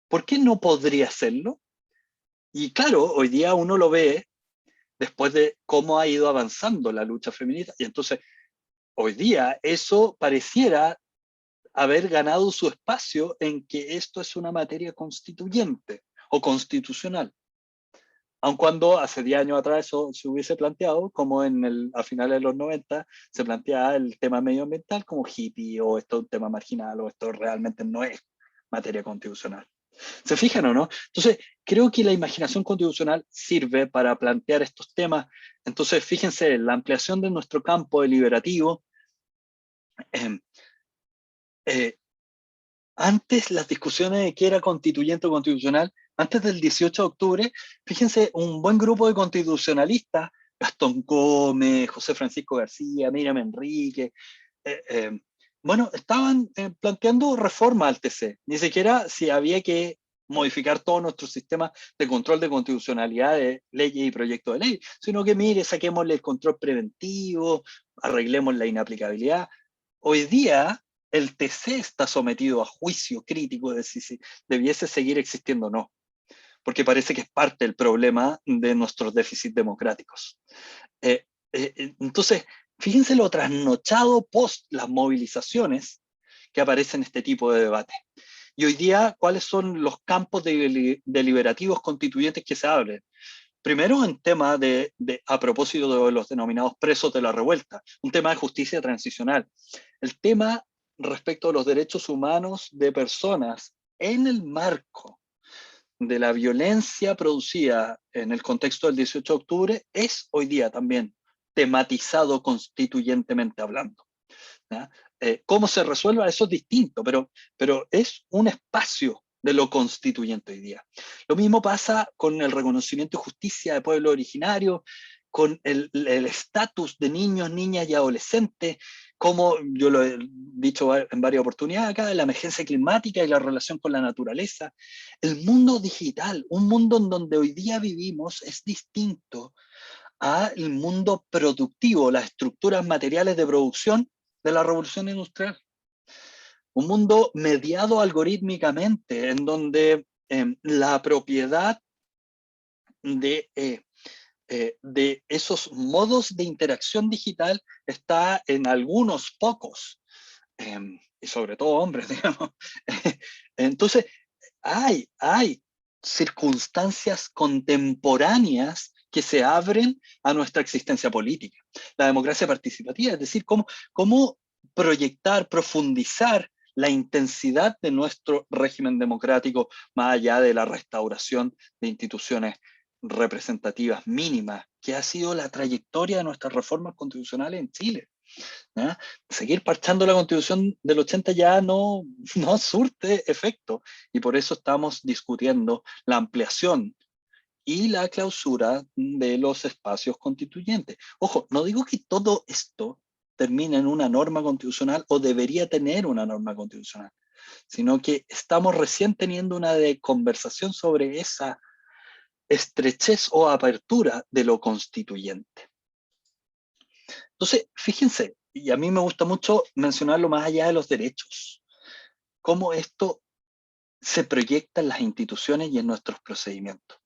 ¿Por qué no podría hacerlo? Y claro, hoy día uno lo ve después de cómo ha ido avanzando la lucha feminista, y entonces hoy día eso pareciera haber ganado su espacio en que esto es una materia constituyente o constitucional. Aun cuando hace 10 años atrás eso se hubiese planteado, como a finales de los 90 se planteaba el tema medioambiental como hippie, o esto es un tema marginal, o esto realmente no es materia constitucional. ¿Se fijan o no? Entonces, creo que la imaginación constitucional sirve para plantear estos temas. Entonces, fíjense, la ampliación de nuestro campo deliberativo. Eh, eh, Antes las discusiones de qué era constituyente o constitucional, antes del 18 de octubre, fíjense, un buen grupo de constitucionalistas, Gastón Gómez, José Francisco García, Miriam Enrique, bueno, estaban planteando reforma al TC, ni siquiera si había que modificar todo nuestro sistema de control de constitucionalidad de leyes y proyectos de ley, sino que mire, saquémosle el control preventivo, arreglemos la inaplicabilidad. Hoy día el TC está sometido a juicio crítico de si debiese seguir existiendo o no, porque parece que es parte del problema de nuestros déficits democráticos. Entonces, fíjense lo trasnochado post las movilizaciones que aparecen en este tipo de debate. Y hoy día, ¿cuáles son los campos deliberativos constituyentes que se abren? Primero, en tema a propósito de los denominados presos de la revuelta, un tema de justicia transicional. El tema respecto a los derechos humanos de personas en el marco de la violencia producida en el contexto del 18 de octubre es hoy día también tematizado constituyentemente hablando. ¿Cómo se resuelva? Eso es distinto, pero es un espacio de lo constituyente hoy día. Lo mismo pasa con el reconocimiento y justicia de pueblo originario, con el estatus de niños, niñas y adolescentes, como yo lo he dicho en varias oportunidades acá, la emergencia climática y la relación con la naturaleza. El mundo digital, un mundo en donde hoy día vivimos, es distinto al mundo productivo, las estructuras materiales de producción de la revolución industrial. Un mundo mediado algorítmicamente, en donde la propiedad de esos modos de interacción digital está en algunos pocos, y sobre todo hombres, digamos. Entonces, hay circunstancias contemporáneas que se abren a nuestra existencia política. La democracia participativa, es decir, cómo proyectar, profundizar la intensidad de nuestro régimen democrático más allá de la restauración de instituciones representativas mínimas, que ha sido la trayectoria de nuestras reformas constitucionales en Chile. ¿Ya? Seguir parchando la constitución del 80 ya no surte efecto, y por eso estamos discutiendo la ampliación y la clausura de los espacios constituyentes. Ojo, no digo que todo esto termine en una norma constitucional o debería tener una norma constitucional, sino que estamos recién teniendo una conversación sobre esa estrechez o apertura de lo constituyente. Entonces, fíjense, y a mí me gusta mucho mencionarlo más allá de los derechos, cómo esto se proyecta en las instituciones y en nuestros procedimientos.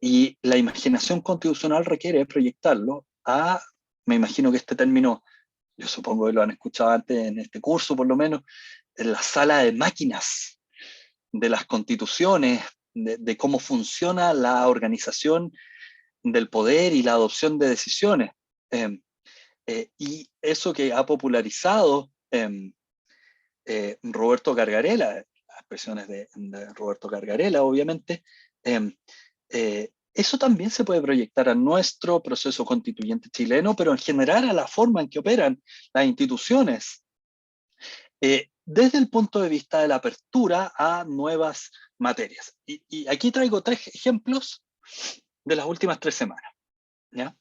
Y la imaginación constitucional requiere proyectarlo me imagino que este término, yo supongo que lo han escuchado antes en este curso por lo menos, en la sala de máquinas de las constituciones, de cómo funciona la organización del poder y la adopción de decisiones. Y eso que ha popularizado Roberto Gargarella, las expresiones de Roberto Gargarella, obviamente, eso también se puede proyectar a nuestro proceso constituyente chileno, pero en general a la forma en que operan las instituciones, desde el punto de vista de la apertura a nuevas materias. Y aquí traigo 3 ejemplos de las últimas 3 semanas, ¿ya?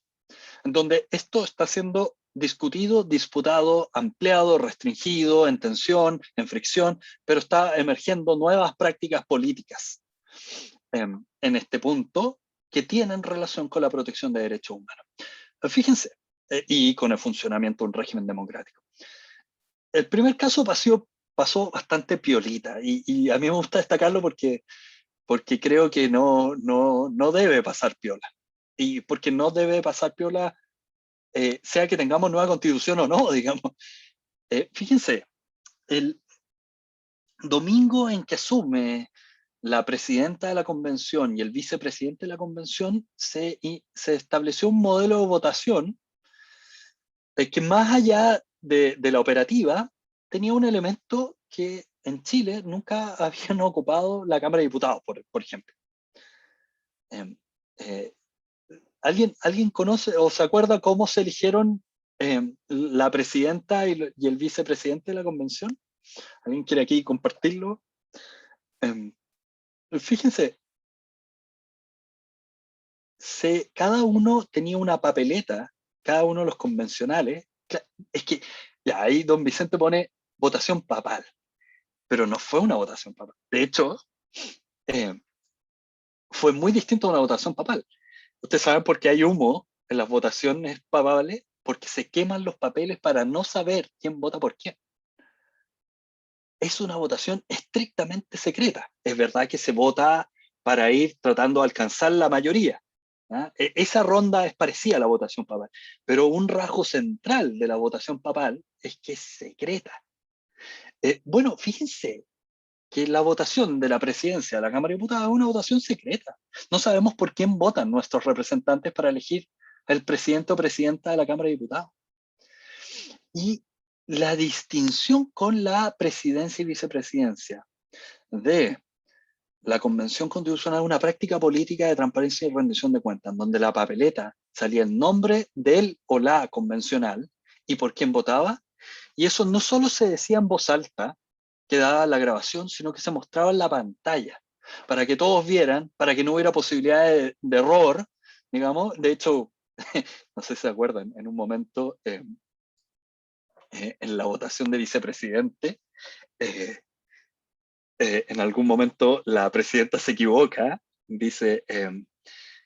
En donde esto está siendo discutido, disputado, ampliado, restringido, en tensión, en fricción, pero está emergiendo nuevas prácticas políticas en este punto que tienen relación con la protección de derechos humanos. Fíjense, y con el funcionamiento de un régimen democrático. El primer caso pasó bastante piolita, y a mí me gusta destacarlo porque creo que no debe pasar piola. Y porque no debe pasar piola, sea que tengamos nueva constitución o no, digamos. Fíjense, el domingo en que asume la presidenta de la convención y el vicepresidente de la convención, se estableció un modelo de votación que más allá de la operativa, tenía un elemento que en Chile nunca habían ocupado la Cámara de Diputados, por ejemplo. Eh, eh, ¿Alguien conoce o se acuerda cómo se eligieron la presidenta y el vicepresidente de la convención? ¿Alguien quiere aquí compartirlo? Eh, Fíjense, cada uno tenía una papeleta, cada uno de los convencionales. Es que ya ahí don Vicente pone votación papal, pero no fue una votación papal. De hecho, eh, fue muy distinto a una votación papal. Ustedes saben por qué hay humo en las votaciones papales, porque se queman los papeles para no saber quién vota por quién. Es una votación estrictamente secreta. Es verdad que se vota para ir tratando de alcanzar la mayoría. ¿Ah? Esa ronda es parecida a la votación papal, pero un rasgo central de la votación papal es que es secreta. Bueno, fíjense que la votación de la presidencia de la Cámara de Diputados es una votación secreta. No sabemos por quién votan nuestros representantes para elegir el presidente o presidenta de la Cámara de Diputados. Y la distinción con la presidencia y vicepresidencia de la Convención Constitucional es una práctica política de transparencia y rendición de cuentas, donde la papeleta salía el nombre del o la convencional y por quién votaba, y eso no solo se decía en voz alta, que daba la grabación, sino que se mostraba en la pantalla, para que todos vieran, para que no hubiera posibilidad de error, digamos. De hecho, no sé si se acuerdan, en un momento, en la votación de vicepresidente, en algún momento la presidenta se equivoca, dice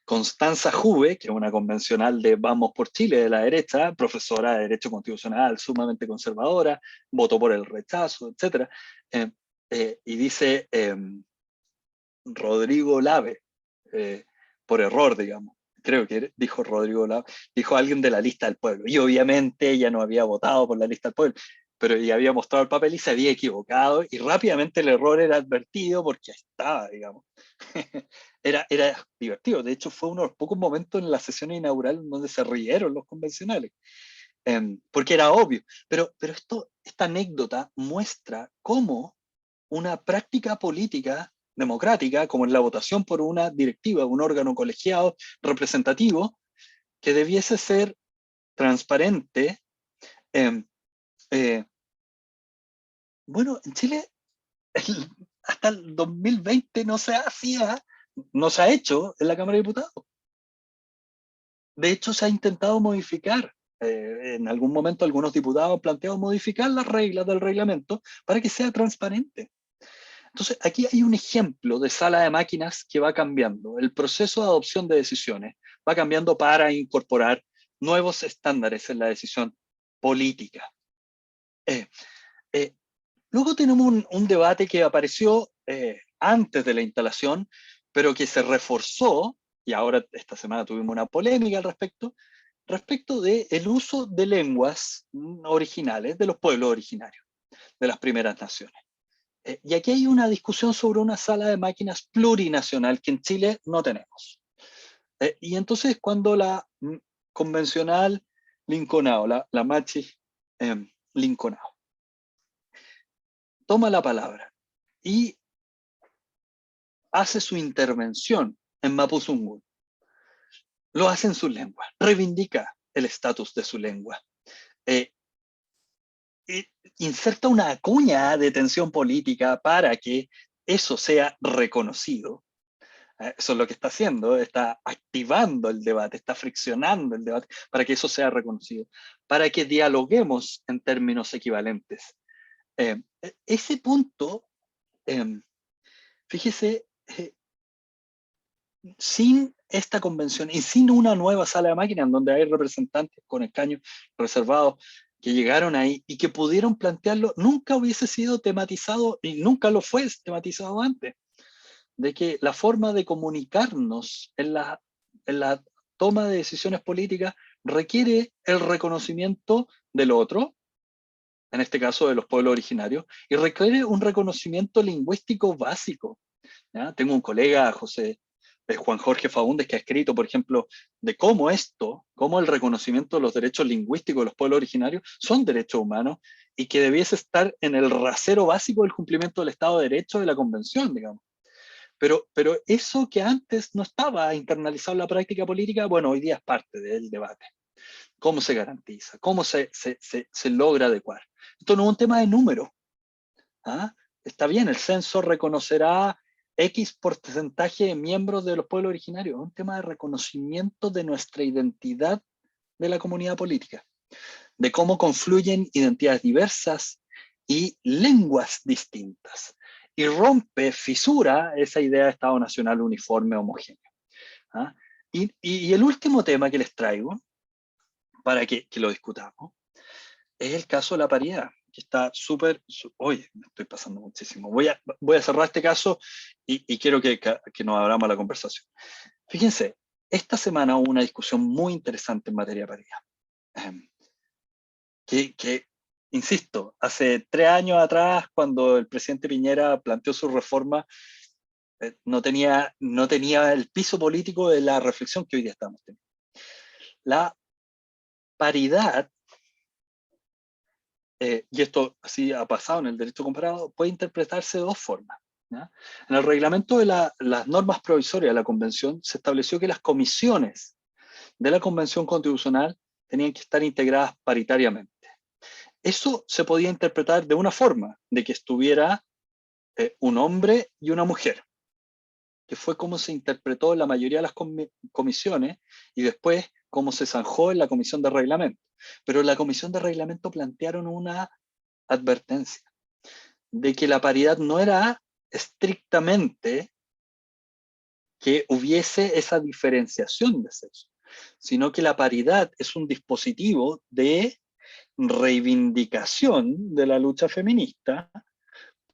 Constanza Juve, que es una convencional de Vamos por Chile de la derecha, profesora de Derecho Constitucional, sumamente conservadora, votó por el rechazo, etc. Y dice Rodrigo Lave, por error, digamos. Creo que dijo Rodrigo Lave, dijo alguien de la lista del pueblo. Y obviamente ella no había votado por la lista del pueblo, pero ella había mostrado el papel y se había equivocado, y rápidamente el error era advertido porque estaba, digamos. Era divertido. De hecho, fue uno de los pocos momentos en la sesión inaugural donde se rieron los convencionales, porque era obvio. Pero esta anécdota muestra cómo una práctica política democrática, como es la votación por una directiva, un órgano colegiado representativo, que debiese ser transparente. Bueno, en Chile hasta el 2020 no se hacía, no se ha hecho en la Cámara de Diputados. De hecho, se ha intentado modificar. En algún momento algunos diputados han planteado modificar las reglas del reglamento para que sea transparente. Entonces, aquí hay un ejemplo de sala de máquinas que va cambiando. El proceso de adopción de decisiones va cambiando para incorporar nuevos estándares en la decisión política. Eh, eh, Luego tenemos un debate que apareció antes de la instalación, pero que se reforzó, y ahora esta semana tuvimos una polémica al respecto del uso de lenguas originales de los pueblos originarios, de las primeras naciones. Y aquí hay una discusión sobre una sala de máquinas plurinacional que en Chile no tenemos. Y entonces cuando la convencional Linconao, la Machi Linconao, toma la palabra y hace su intervención en Mapuzungún, lo hace en su lengua, reivindica el estatus de su lengua, eh, inserta una cuña de tensión política para que eso sea reconocido. Eso es lo que está haciendo, está activando el debate, está friccionando el debate para que eso sea reconocido, para que dialoguemos en términos equivalentes. Ese punto, fíjese, sin esta convención y sin una nueva sala de máquinas en donde hay representantes con escaños reservados que llegaron ahí y que pudieron plantearlo, nunca hubiese sido tematizado y nunca lo fue tematizado antes, de que la forma de comunicarnos en la toma de decisiones políticas requiere el reconocimiento del otro, en este caso de los pueblos originarios, y requiere un reconocimiento lingüístico básico. ¿Ya? Tengo un colega, Juan Jorge Faúndez, que ha escrito, por ejemplo, de cómo el reconocimiento de los derechos lingüísticos de los pueblos originarios son derechos humanos y que debiese estar en el rasero básico del cumplimiento del Estado de Derecho de la Convención, digamos. Pero eso que antes no estaba internalizado en la práctica política, bueno, hoy día es parte del debate. ¿Cómo se garantiza? ¿Cómo se logra adecuar? Esto no es un tema de número. ¿Ah? Está bien, el censo reconocerá X porcentaje de miembros de los pueblos originarios. Es un tema de reconocimiento de nuestra identidad de la comunidad política, de cómo confluyen identidades diversas y lenguas distintas. Y rompe, fisura esa idea de Estado Nacional uniforme, homogéneo. ¿Ah? Y el último tema que les traigo, para que lo discutamos, es el caso de la paridad, que está súper, oye, me estoy pasando muchísimo. Voy a cerrar este caso y quiero que nos abramos la conversación. Fíjense, esta semana hubo una discusión muy interesante en materia de paridad. Que, insisto, hace 3 años atrás, cuando el presidente Piñera planteó su reforma, no tenía el piso político de la reflexión que hoy día estamos teniendo. La paridad, y esto así ha pasado en el derecho comparado, puede interpretarse de 2 formas. ¿Ya? En el reglamento de las normas provisorias de la Convención se estableció que las comisiones de la Convención Constitucional tenían que estar integradas paritariamente. Eso se podía interpretar de una forma, de que estuviera un hombre y una mujer, que fue como se interpretó en la mayoría de las comisiones y después como se zanjó en la comisión de reglamento. Pero en la comisión de reglamento plantearon una advertencia de que la paridad no era estrictamente que hubiese esa diferenciación de sexo, sino que la paridad es un dispositivo de reivindicación de la lucha feminista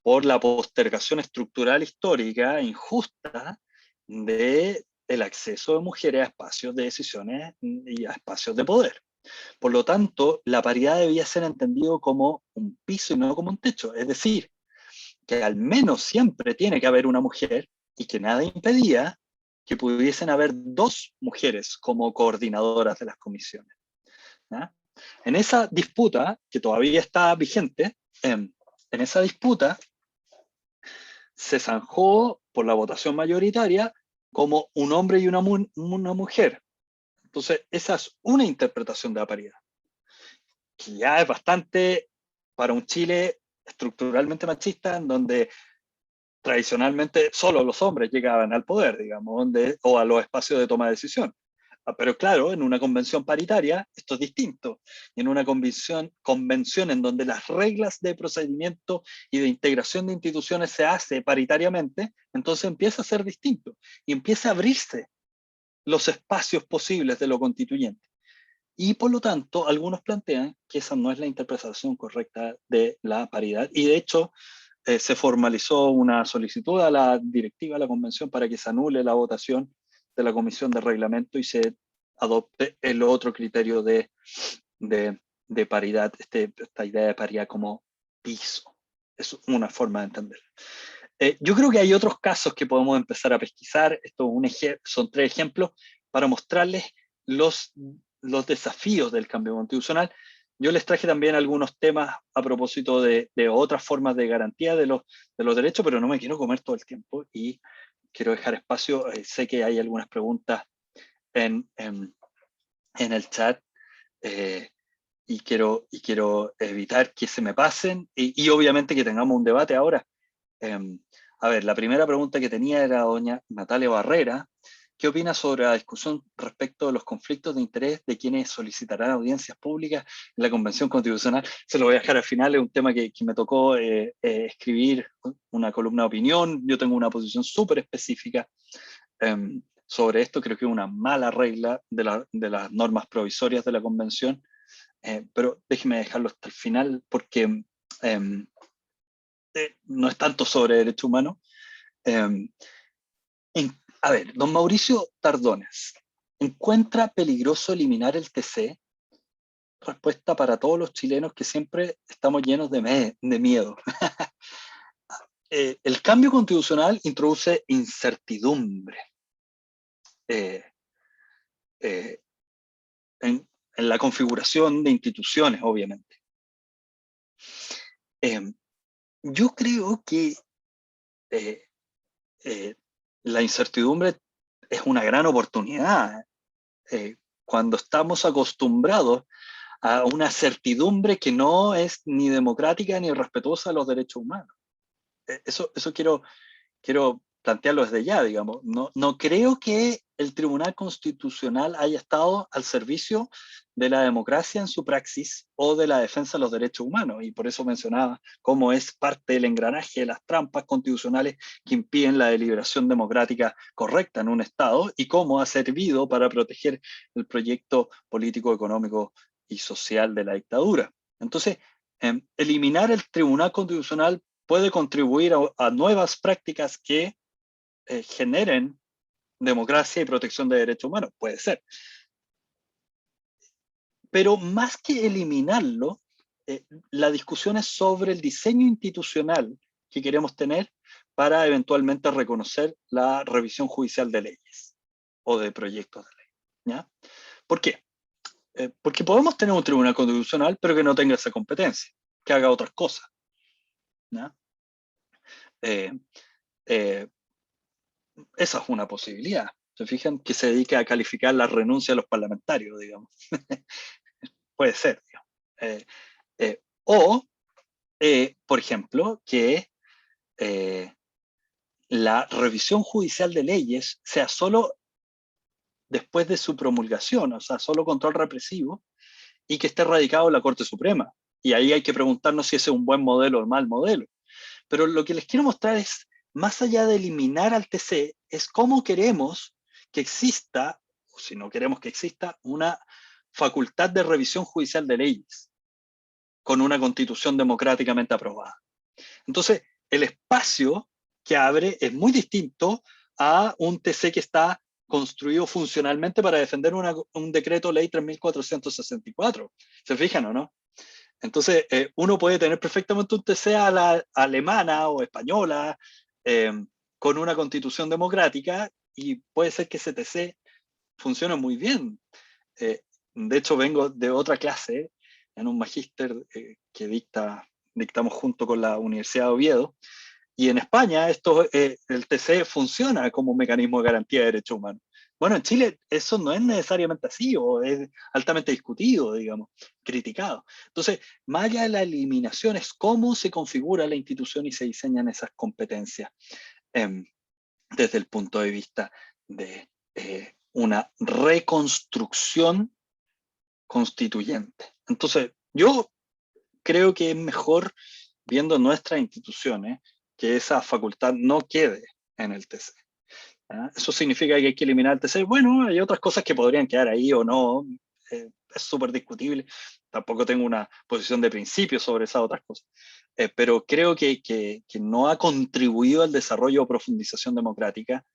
por la postergación estructural histórica injusta de el acceso de mujeres a espacios de decisiones y a espacios de poder. Por lo tanto, la paridad debía ser entendido como un piso y no como un techo. Es decir, que al menos siempre tiene que haber una mujer y que nada impedía que pudiesen haber 2 mujeres como coordinadoras de las comisiones. ¿Ya? En esa disputa, que todavía está vigente, en esa disputa se zanjó por la votación mayoritaria como un hombre y una mujer. Entonces, esa es una interpretación de la paridad, que ya es bastante para un Chile estructuralmente machista, en donde tradicionalmente solo los hombres llegaban al poder, digamos, o a los espacios de toma de decisión. Pero claro, en una convención paritaria esto es distinto. En una convención en donde las reglas de procedimiento y de integración de instituciones se hace paritariamente, entonces empieza a ser distinto y empieza a abrirse los espacios posibles de lo constituyente. Y por lo tanto, algunos plantean que esa no es la interpretación correcta de la paridad. Y de hecho, se formalizó una solicitud a la directiva, a la convención, para que se anule la votación de la comisión de reglamento y se adopte el otro criterio de paridad, esta idea de paridad como piso. Es una forma de entender. Yo creo que hay otros casos que podemos empezar a pesquisar. Son 3 ejemplos para mostrarles los desafíos del cambio constitucional. Yo les traje también algunos temas a propósito de otras formas de garantía de los derechos, pero no me quiero comer todo el tiempo y quiero dejar espacio. Sé que hay algunas preguntas en el chat y quiero evitar que se me pasen y obviamente que tengamos un debate ahora. A ver, la primera pregunta que tenía era doña Natalia Barrera. ¿Qué opina sobre la discusión respecto de los conflictos de interés de quienes solicitarán audiencias públicas en la Convención Constitucional? Se lo voy a dejar al final, es un tema que me tocó escribir una columna de opinión. Yo tengo una posición súper específica sobre esto. Creo que es una mala regla de las normas provisorias de la Convención pero déjeme dejarlo hasta el final porque no es tanto sobre derechos humanos. A ver, don Mauricio Tardones, ¿encuentra peligroso eliminar el TC? Respuesta para todos los chilenos que siempre estamos llenos de miedo. El cambio constitucional introduce incertidumbre eh, eh, en la configuración de instituciones, obviamente. Yo creo que la incertidumbre es una gran oportunidad cuando estamos acostumbrados a una certidumbre que no es ni democrática ni respetuosa de los derechos humanos. Eso quiero plantearlo desde ya, digamos. No creo que el Tribunal Constitucional haya estado al servicio de la democracia en su praxis o de la defensa de los derechos humanos, y por eso mencionaba cómo es parte del engranaje de las trampas constitucionales que impiden la deliberación democrática correcta en un Estado y cómo ha servido para proteger el proyecto político, económico y social de la dictadura. Entonces, eliminar el Tribunal Constitucional puede contribuir a nuevas prácticas que generen democracia y protección de derechos humanos, puede ser. Pero más que eliminarlo, la discusión es sobre el diseño institucional que queremos tener para eventualmente reconocer la revisión judicial de leyes o de proyectos de ley. ¿Ya? ¿Por qué? Porque podemos tener un tribunal constitucional, pero que no tenga esa competencia, que haga otras cosas. ¿Ya? Esa es una posibilidad. ¿Se fijan? Que se dedique a calificar la renuncia de los parlamentarios, digamos. Puede ser, digamos. Por ejemplo, que la revisión judicial de leyes sea solo después de su promulgación, o sea, solo control represivo, y que esté radicado en la Corte Suprema. Y ahí hay que preguntarnos si ese es un buen modelo o un mal modelo. Pero lo que les quiero mostrar es, más allá de eliminar al TC, es cómo queremos que exista, o si no queremos que exista, una facultad de revisión judicial de leyes, con una constitución democráticamente aprobada. Entonces, el espacio que abre es muy distinto a un TC que está construido funcionalmente para defender un decreto ley 3464. ¿Se fijan o no? Entonces, uno puede tener perfectamente un TC a la alemana o española, con una constitución democrática, y puede ser que ese TC funcione muy bien. De hecho, vengo de otra clase, en un magíster que dictamos junto con la Universidad de Oviedo, y en España el TC funciona como un mecanismo de garantía de derechos humanos. Bueno, en Chile eso no es necesariamente así, o es altamente discutido, digamos, criticado. Entonces, más allá de la eliminación, es cómo se configura la institución y se diseñan esas competencias desde el punto de vista de una reconstrucción constituyente. Entonces, yo creo que es mejor, viendo nuestras instituciones, que esa facultad no quede en el TC. ¿Eso significa que hay que eliminar el TC? Bueno, hay otras cosas que podrían quedar ahí o no. Es súper discutible. Tampoco tengo una posición de principio sobre esas otras cosas. Pero creo que no ha contribuido al desarrollo o profundización democrática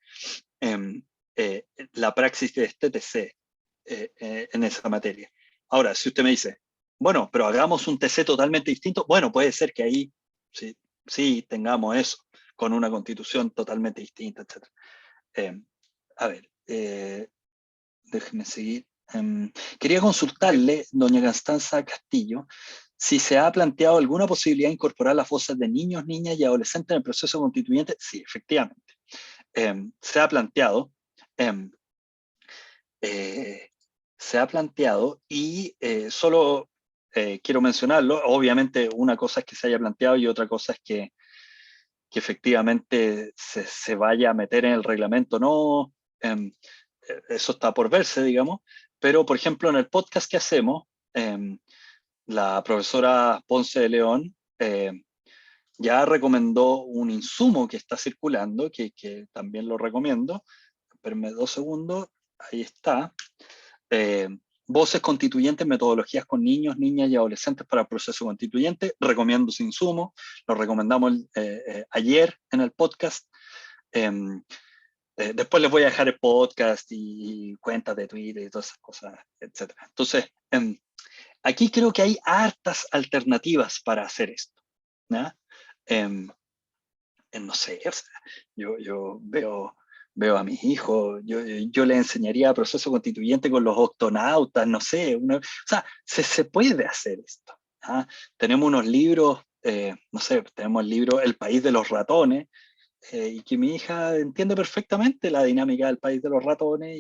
la praxis de este TC en esa materia. Ahora, si usted me dice, bueno, pero hagamos un TC totalmente distinto, bueno, puede ser que ahí sí tengamos eso, con una constitución totalmente distinta, etc. A ver, déjeme seguir. Quería consultarle, doña Constanza Castillo, si se ha planteado alguna posibilidad de incorporar las voces de niños, niñas y adolescentes en el proceso constituyente. Sí, efectivamente. Se ha planteado. Se ha planteado y solo quiero mencionarlo. Obviamente una cosa es que se haya planteado y otra cosa es que efectivamente se vaya a meter en el reglamento, no. Eso está por verse, digamos. Pero, por ejemplo, en el podcast que hacemos, la profesora Ponce de León ya recomendó un insumo que está circulando, que también lo recomiendo. Espérenme 2 segundos, ahí está. Voces constituyentes, metodologías con niños, niñas y adolescentes para el proceso constituyente. Recomiendo ese insumo, lo recomendamos ayer en el podcast. Después les voy a dejar el podcast y cuentas de Twitter y todas esas cosas, etc. Entonces, aquí creo que hay hartas alternativas para hacer esto, ¿no? No sé, o sea, yo veo a mis hijos, yo les enseñaría proceso constituyente con los octonautas, no sé, o sea, se puede hacer esto. ¿Ah? Tenemos unos libros, no sé, tenemos el libro El país de los ratones, y que mi hija entiende perfectamente la dinámica del país de los ratones,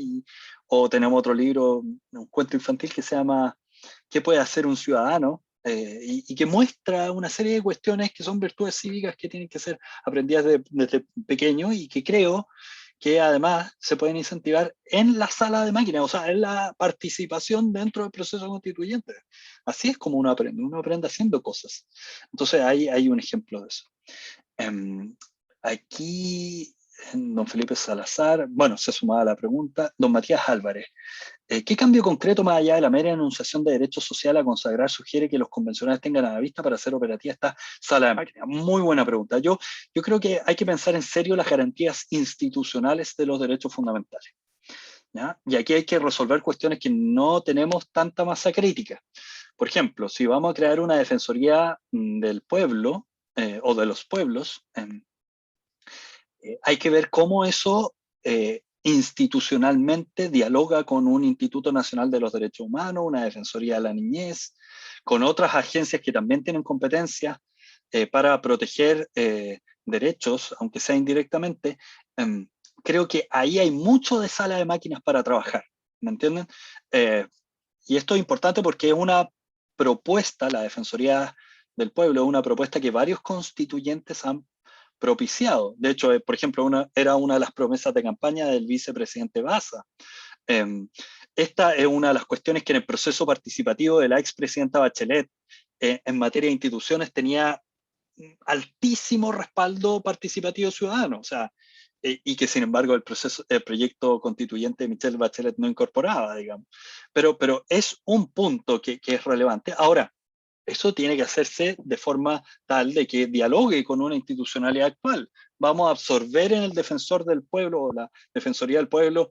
o tenemos otro libro, un cuento infantil que se llama ¿Qué puede hacer un ciudadano? Y que muestra una serie de cuestiones que son virtudes cívicas que tienen que ser aprendidas desde pequeño y que creo que además se pueden incentivar en la sala de máquinas, o sea, en la participación dentro del proceso constituyente. Así es como uno aprende haciendo cosas. Entonces hay un ejemplo de eso. Aquí, don Felipe Salazar, bueno, se sumaba a la pregunta, don Matías Álvarez. ¿Qué cambio concreto, más allá de la mera enunciación de derechos sociales a consagrar, sugiere que los convencionales tengan a la vista para hacer operativa esta sala de máquinas? Muy buena pregunta. Yo creo que hay que pensar en serio las garantías institucionales de los derechos fundamentales, ¿ya? Y aquí hay que resolver cuestiones que no tenemos tanta masa crítica. Por ejemplo, si vamos a crear una defensoría del pueblo o de los pueblos, hay que ver cómo eso institucionalmente dialoga con un Instituto Nacional de los Derechos Humanos, una Defensoría de la Niñez, con otras agencias que también tienen competencias para proteger derechos, aunque sea indirectamente. Creo que ahí hay mucho de sala de máquinas para trabajar, ¿me entienden? Y esto es importante porque es una propuesta, la Defensoría del Pueblo, es una propuesta que varios constituyentes han propiciado. De hecho, por ejemplo, era una de las promesas de campaña del vicepresidente Baza. Esta es una de las cuestiones que en el proceso participativo de la expresidenta Bachelet en materia de instituciones tenía altísimo respaldo participativo ciudadano, o sea, y que sin embargo el proyecto constituyente de Michelle Bachelet no incorporaba, digamos. Pero es un punto que es relevante. Ahora, eso tiene que hacerse de forma tal de que dialogue con una institucionalidad actual. Vamos a absorber en el defensor del pueblo o la Defensoría del Pueblo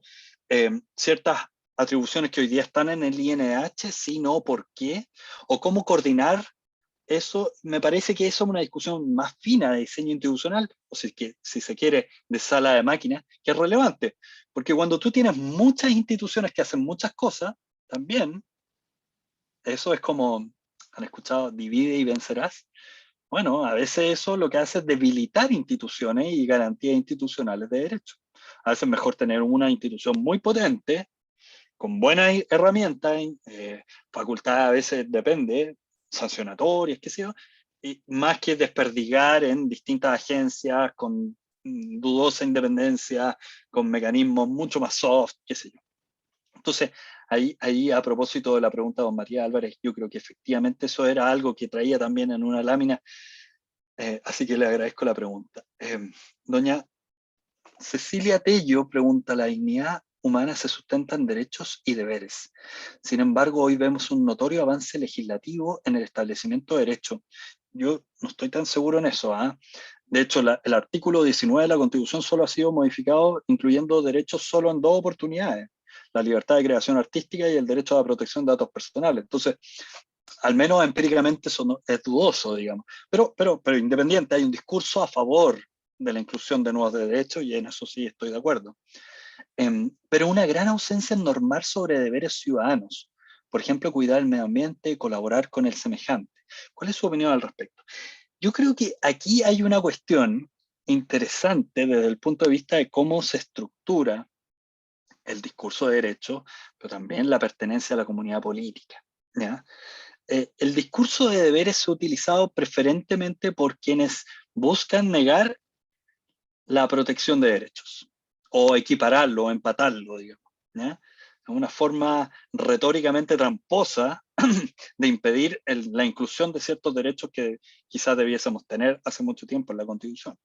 ciertas atribuciones que hoy día están en el INH, si no, ¿por qué? O cómo coordinar eso. Me parece que eso es una discusión más fina de diseño institucional, o si se quiere, de sala de máquinas, que es relevante. Porque cuando tú tienes muchas instituciones que hacen muchas cosas, también, eso es como, ¿han escuchado? Divide y vencerás. Bueno, a veces eso lo que hace es debilitar instituciones y garantías institucionales de derecho. A veces es mejor tener una institución muy potente, con buenas herramientas, facultades a veces depende, sancionatorias, qué sé yo, y más que desperdigar en distintas agencias con dudosa independencia, con mecanismos mucho más soft, qué sé yo. Entonces, ahí a propósito de la pregunta de don María Álvarez, yo creo que efectivamente eso era algo que traía también en una lámina, así que le agradezco la pregunta. Doña Cecilia Tello pregunta, la dignidad humana se sustenta en derechos y deberes. Sin embargo, hoy vemos un notorio avance legislativo en el establecimiento de derechos. Yo no estoy tan seguro en eso. ¿Ah? De hecho, el artículo 19 de la Constitución solo ha sido modificado incluyendo derechos solo en dos oportunidades: la libertad de creación artística y el derecho a la protección de datos personales. Entonces, al menos empíricamente eso es dudoso, digamos. Pero independiente, hay un discurso a favor de la inclusión de nuevos derechos y en eso sí estoy de acuerdo. Pero una gran ausencia en normar sobre deberes ciudadanos. Por ejemplo, cuidar el medio ambiente, colaborar con el semejante. ¿Cuál es su opinión al respecto? Yo creo que aquí hay una cuestión interesante desde el punto de vista de cómo se estructura el discurso de derecho, pero también la pertenencia a la comunidad política, ¿ya? El discurso de deberes se ha utilizado preferentemente por quienes buscan negar la protección de derechos, o equipararlo, o empatarlo, digamos, ¿ya? Es una forma retóricamente tramposa de impedir la inclusión de ciertos derechos que quizás debiésemos tener hace mucho tiempo en la Constitución.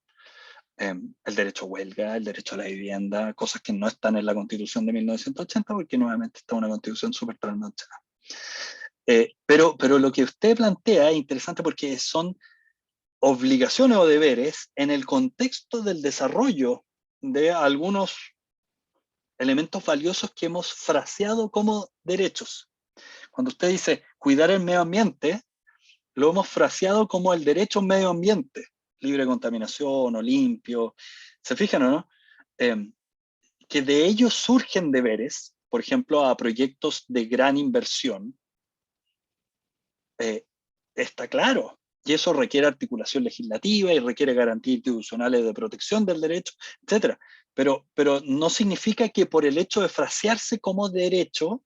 el derecho a huelga, el derecho a la vivienda, cosas que no están en la Constitución de 1980, porque nuevamente está una Constitución súper trasnochada. Pero lo que usted plantea es interesante porque son obligaciones o deberes en el contexto del desarrollo de algunos elementos valiosos que hemos fraseado como derechos. Cuando usted dice cuidar el medio ambiente, lo hemos fraseado como el derecho a un medio ambiente, libre de contaminación o limpio. ¿Se fijan o no? Que de ellos surgen deberes, por ejemplo, a proyectos de gran inversión, está claro. Y eso requiere articulación legislativa y requiere garantías institucionales de protección del derecho, etc. Pero no significa que por el hecho de frasearse como derecho,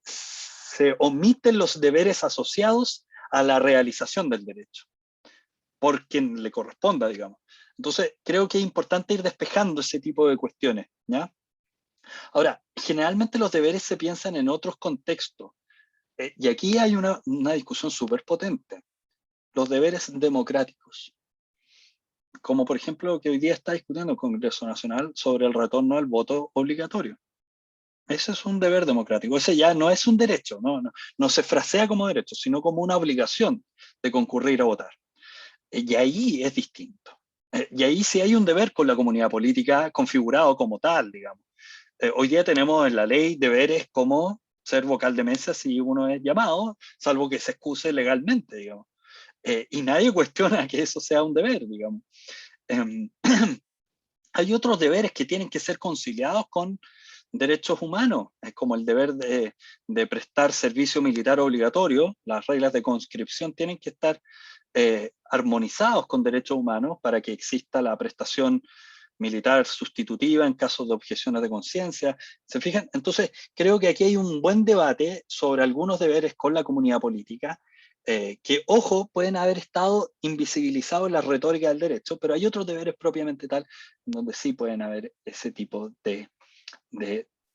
se omiten los deberes asociados a la realización del derecho, por quien le corresponda, digamos. Entonces, creo que es importante ir despejando ese tipo de cuestiones, ¿ya? Ahora, generalmente los deberes se piensan en otros contextos, y aquí hay una discusión súper potente. Los deberes democráticos, como por ejemplo que hoy día está discutiendo el Congreso Nacional sobre el retorno al voto obligatorio. Ese es un deber democrático, ese ya no es un derecho, no se frasea como derecho, sino como una obligación de concurrir a votar. Y ahí es distinto. Y ahí sí hay un deber con la comunidad política configurado como tal, digamos. Hoy día tenemos en la ley deberes como ser vocal de mesa si uno es llamado, salvo que se excuse legalmente, digamos. Y nadie cuestiona que eso sea un deber, digamos. Hay otros deberes que tienen que ser conciliados con derechos humanos, como el deber de prestar servicio militar obligatorio. Las reglas de conscripción tienen que estar armonizados con derechos humanos para que exista la prestación militar sustitutiva en casos de objeciones de conciencia. ¿Se fijan? Entonces, creo que aquí hay un buen debate sobre algunos deberes con la comunidad política, que, ojo, pueden haber estado invisibilizados en la retórica del derecho, pero hay otros deberes propiamente tal, donde sí pueden haber ese tipo de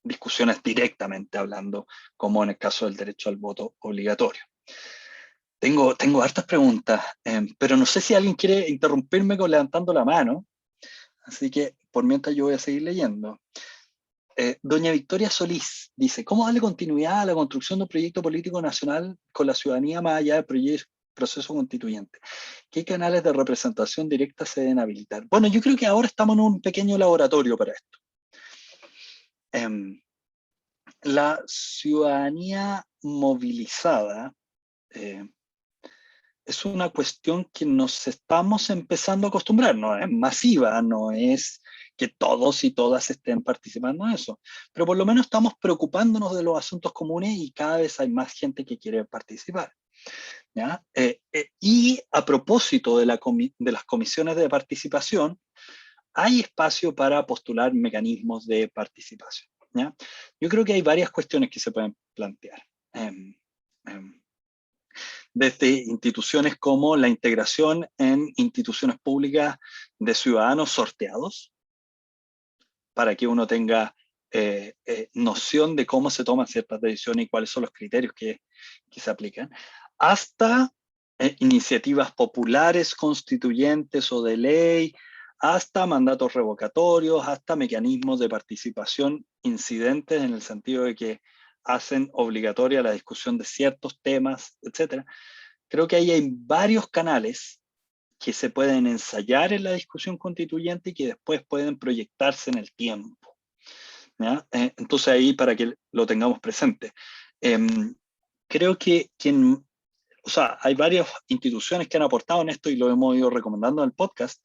discusiones directamente hablando, como en el caso del derecho al voto obligatorio. Tengo hartas preguntas, pero no sé si alguien quiere interrumpirme con levantando la mano, así que por mientras yo voy a seguir leyendo. Doña Victoria Solís dice, ¿cómo darle continuidad a la construcción de un proyecto político nacional con la ciudadanía más allá del proceso constituyente? ¿Qué canales de representación directa se deben habilitar? Bueno, yo creo que ahora estamos en un pequeño laboratorio para esto. La ciudadanía movilizada es una cuestión que nos estamos empezando a acostumbrar, no es masiva, no es que todos y todas estén participando en eso, pero por lo menos estamos preocupándonos de los asuntos comunes y cada vez hay más gente que quiere participar, ¿ya? Y a propósito de las comisiones de participación, hay espacio para postular mecanismos de participación, ¿ya? Yo creo que hay varias cuestiones que se pueden plantear. Desde instituciones como la integración en instituciones públicas de ciudadanos sorteados, para que uno tenga noción de cómo se toman ciertas decisiones y cuáles son los criterios que se aplican, hasta iniciativas populares, constituyentes o de ley, hasta mandatos revocatorios, hasta mecanismos de participación incidentes en el sentido de que hacen obligatoria la discusión de ciertos temas, etc. Creo que ahí hay varios canales que se pueden ensayar en la discusión constituyente y que después pueden proyectarse en el tiempo, ¿ya? Entonces ahí para que lo tengamos presente. Creo que o sea, hay varias instituciones que han aportado en esto y lo hemos ido recomendando en el podcast.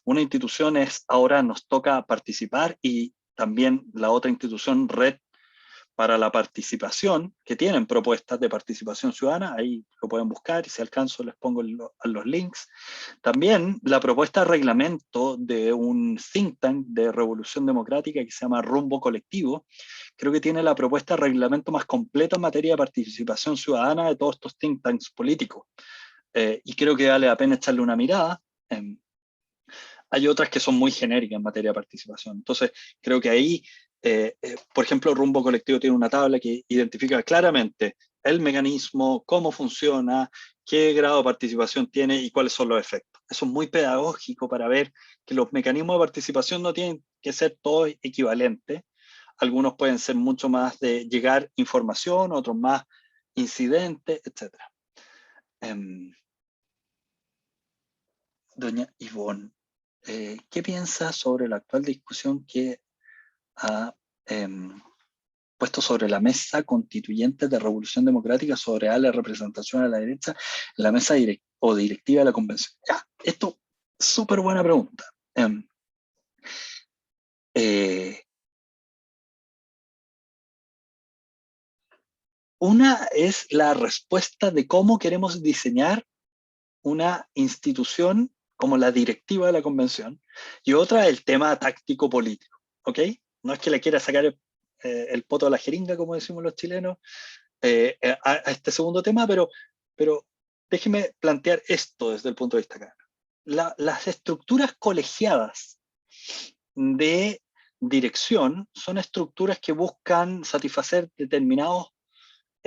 Una institución es Ahora Nos Toca Participar, y también la otra institución, Red para la Participación, que tienen propuestas de participación ciudadana, ahí lo pueden buscar y si alcanzo les pongo los links. También la propuesta de reglamento de un think tank de Revolución Democrática que se llama Rumbo Colectivo, creo que tiene la propuesta de reglamento más completa en materia de participación ciudadana de todos estos think tanks políticos. Y creo que vale la pena echarle una mirada. Hay otras que son muy genéricas en materia de participación. Entonces, creo que ahí, por ejemplo, Rumbo Colectivo tiene una tabla que identifica claramente el mecanismo, cómo funciona, qué grado de participación tiene y cuáles son los efectos. Eso es muy pedagógico para ver que los mecanismos de participación no tienen que ser todos equivalentes. Algunos pueden ser mucho más de llegar información, otros más incidentes, etc. Doña Ivonne, ¿qué piensa sobre la actual discusión que ha puesto sobre la mesa constituyente de Revolución Democrática sobre la representación a la derecha en la mesa directiva de la convención? Ya, esto, súper buena pregunta. Una es la respuesta de cómo queremos diseñar una institución como la directiva de la convención, y otra el tema táctico político, ¿ok? No es que le quiera sacar el poto a la jeringa, como decimos los chilenos, a este segundo tema, pero déjeme plantear esto desde el punto de vista acá. Las estructuras colegiadas de dirección son estructuras que buscan satisfacer determinados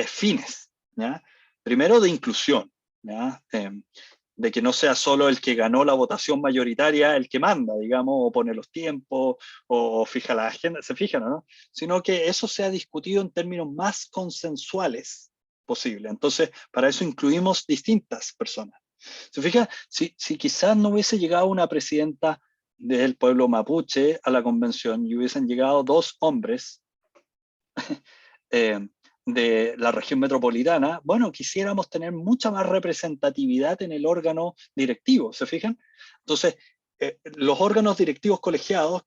fines, ¿ya? Primero de inclusión, ¿ya? De que no sea solo el que ganó la votación mayoritaria el que manda, digamos, o pone los tiempos, o fija la agenda, se fijan, ¿no? Sino que eso sea discutido en términos más consensuales posible. Entonces, para eso incluimos distintas personas. ¿Se fija? Si quizás no hubiese llegado una presidenta del pueblo mapuche a la convención y hubiesen llegado 2 hombres, de la región metropolitana, bueno, quisiéramos tener mucha más representatividad en el órgano directivo, ¿se fijan? Entonces, los órganos directivos colegiados,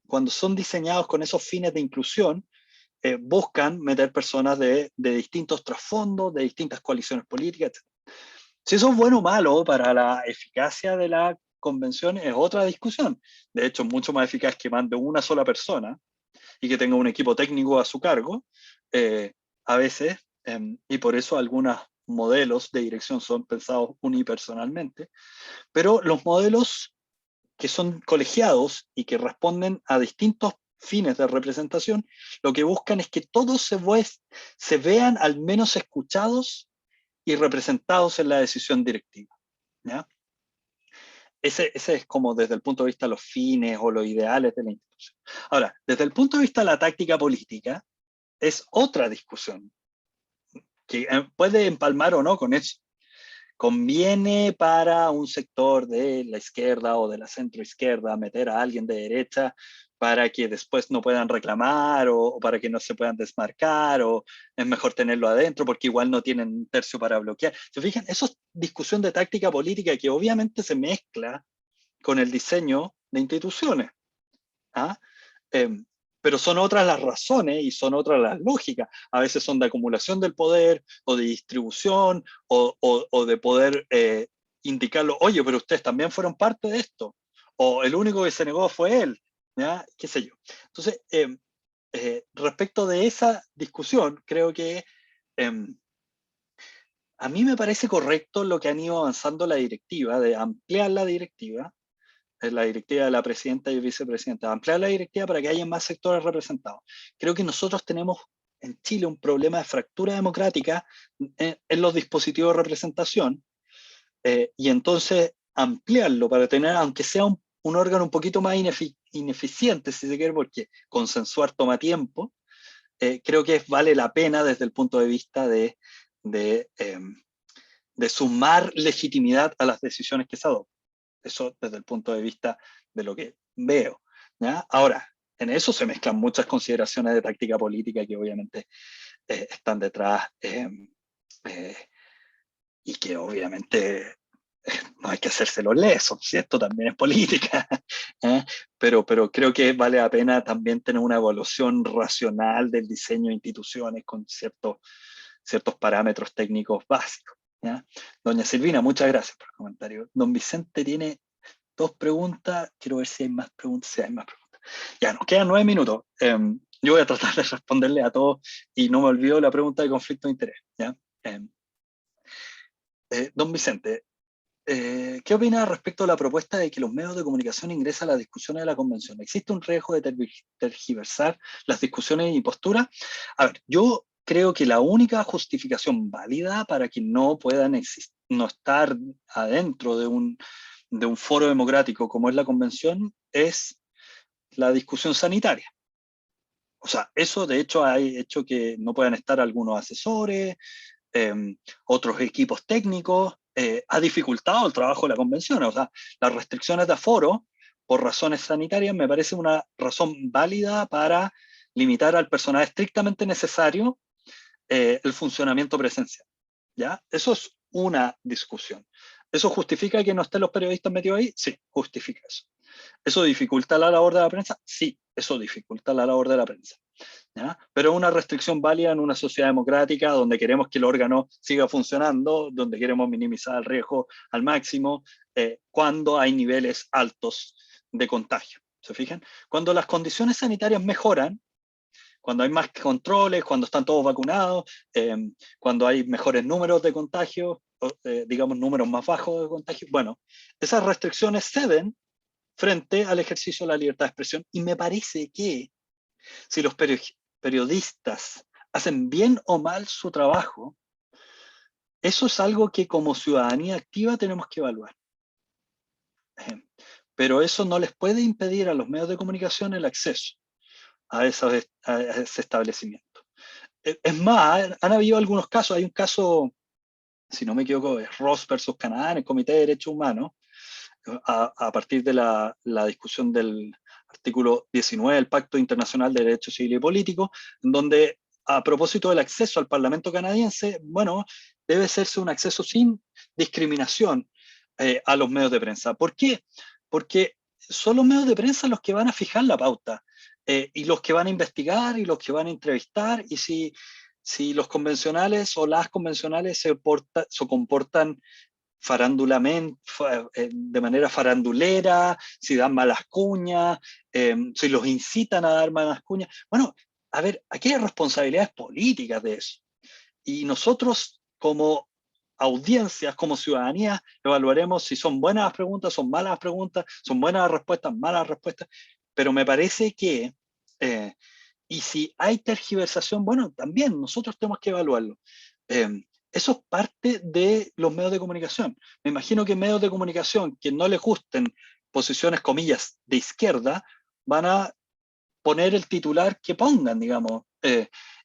cuando son diseñados con esos fines de inclusión, buscan meter personas de distintos trasfondos, de distintas coaliciones políticas, etc. Si eso es bueno o malo para la eficacia de la convención es otra discusión. De hecho, es mucho más eficaz que mande una sola persona y que tenga un equipo técnico a su cargo, a veces, y por eso algunos modelos de dirección son pensados unipersonalmente, pero los modelos que son colegiados y que responden a distintos fines de representación, lo que buscan es que todos se vean al menos escuchados y representados en la decisión directiva, ¿ya? Ese es como desde el punto de vista de los fines o los ideales de la institución. Ahora, desde el punto de vista de la táctica política, es otra discusión que puede empalmar o no con eso. ¿Conviene para un sector de la izquierda o de la centroizquierda meter a alguien de derecha para que después no puedan reclamar o para que no se puedan desmarcar, o es mejor tenerlo adentro porque igual no tienen un tercio para bloquear? ¿Se fijan? Eso es discusión de táctica política que obviamente se mezcla con el diseño de instituciones. ¿Ah? Pero son otras las razones y son otras las lógicas. A veces son de acumulación del poder o de distribución o de poder indicarlo, oye, pero ustedes también fueron parte de esto, o el único que se negó fue él, ¿ya? Qué sé yo. Entonces, respecto de esa discusión, creo que a mí me parece correcto lo que han ido avanzando la directiva, de ampliar la directiva de la presidenta y vicepresidenta, ampliar la directiva para que haya más sectores representados. Creo que nosotros tenemos en Chile un problema de fractura democrática en los dispositivos de representación, y entonces ampliarlo para tener, aunque sea un órgano un poquito más ineficiente, si se quiere, porque consensuar toma tiempo, creo que vale la pena desde el punto de vista de, de sumar legitimidad a las decisiones que se adoptan. Eso desde el punto de vista de lo que veo, ¿ya? Ahora, en eso se mezclan muchas consideraciones de táctica política que obviamente están detrás, y que obviamente no hay que hacerse los lesos, si esto también es política, ¿eh? Pero creo que vale la pena también tener una evaluación racional del diseño de instituciones con ciertos parámetros técnicos básicos, ¿ya? Doña Silvina, muchas gracias por el comentario. Don Vicente tiene 2 preguntas, quiero ver si hay más preguntas, si hay más preguntas. Ya, nos quedan 9 minutos. Yo voy a tratar de responderle a todos y no me olvido la pregunta de conflicto de interés, ¿ya? Don Vicente, ¿qué opina respecto a la propuesta de que los medios de comunicación ingresen a las discusiones de la convención? ¿Existe un riesgo de tergiversar las discusiones y posturas? A ver, yo creo que la única justificación válida para que no puedan no estar adentro de un de un foro democrático como es la convención es la discusión sanitaria. O sea, eso de hecho ha hecho que no puedan estar algunos asesores, otros equipos técnicos, ha dificultado el trabajo de la convención. O sea, las restricciones de aforo por razones sanitarias me parece una razón válida para limitar al personal estrictamente necesario el funcionamiento presencial. ¿Ya? Eso es una discusión. ¿Eso justifica que no estén los periodistas metidos ahí? Sí, justifica eso. ¿Eso dificulta la labor de la prensa? Sí, eso dificulta la labor de la prensa. ¿Ya? Pero es una restricción válida en una sociedad democrática donde queremos que el órgano siga funcionando, donde queremos minimizar el riesgo al máximo, cuando hay niveles altos de contagio. ¿Se fijan? Cuando las condiciones sanitarias mejoran, cuando hay más controles, cuando están todos vacunados, cuando hay mejores números de contagio, digamos números más bajos de contagio, bueno, esas restricciones ceden frente al ejercicio de la libertad de expresión y me parece que si los periodistas hacen bien o mal su trabajo, eso es algo que como ciudadanía activa tenemos que evaluar. Pero eso no les puede impedir a los medios de comunicación el acceso a ese establecimiento. Es más, han habido algunos casos, hay un caso, si no me equivoco, es Ross versus Canadá en el Comité de Derechos Humanos, a partir de la discusión del artículo 19 del Pacto Internacional de Derechos Civiles y Políticos, en donde a propósito del acceso al Parlamento canadiense, bueno, debe hacerse un acceso sin discriminación a los medios de prensa. ¿Por qué? Porque son los medios de prensa los que van a fijar la pauta y los que van a investigar y los que van a entrevistar y si los convencionales o las convencionales se comportan de manera farandulera, si dan malas cuñas, si los incitan a dar malas cuñas. Bueno, a ver, aquí hay responsabilidades políticas de eso. Y nosotros como audiencias, como ciudadanía, evaluaremos si son buenas las preguntas, son malas las preguntas, son buenas las respuestas, malas las respuestas. Pero me parece que, y si hay tergiversación, bueno, también nosotros tenemos que evaluarlo. Eso es parte de los medios de comunicación. Me imagino que medios de comunicación que no les gusten posiciones, comillas, de izquierda, van a poner el titular que pongan, digamos.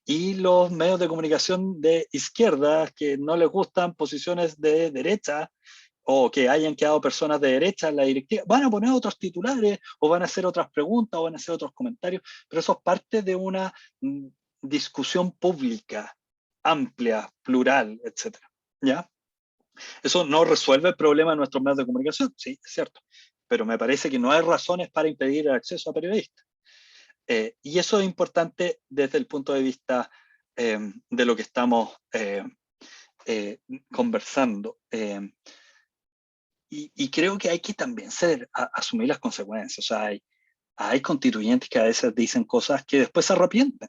Y los medios de comunicación de izquierda que no les gustan posiciones de derecha o que hayan quedado personas de derecha en la directiva, van a poner otros titulares o van a hacer otras preguntas o van a hacer otros comentarios, pero eso es parte de una discusión pública, amplia, plural, etcétera. ¿Ya? Eso no resuelve el problema de nuestros medios de comunicación, sí, es cierto, pero me parece que no hay razones para impedir el acceso a periodistas. Y eso es importante desde el punto de vista de lo que estamos conversando. Y creo que hay que también asumir las consecuencias. O sea, hay constituyentes que a veces dicen cosas que después se arrepienten.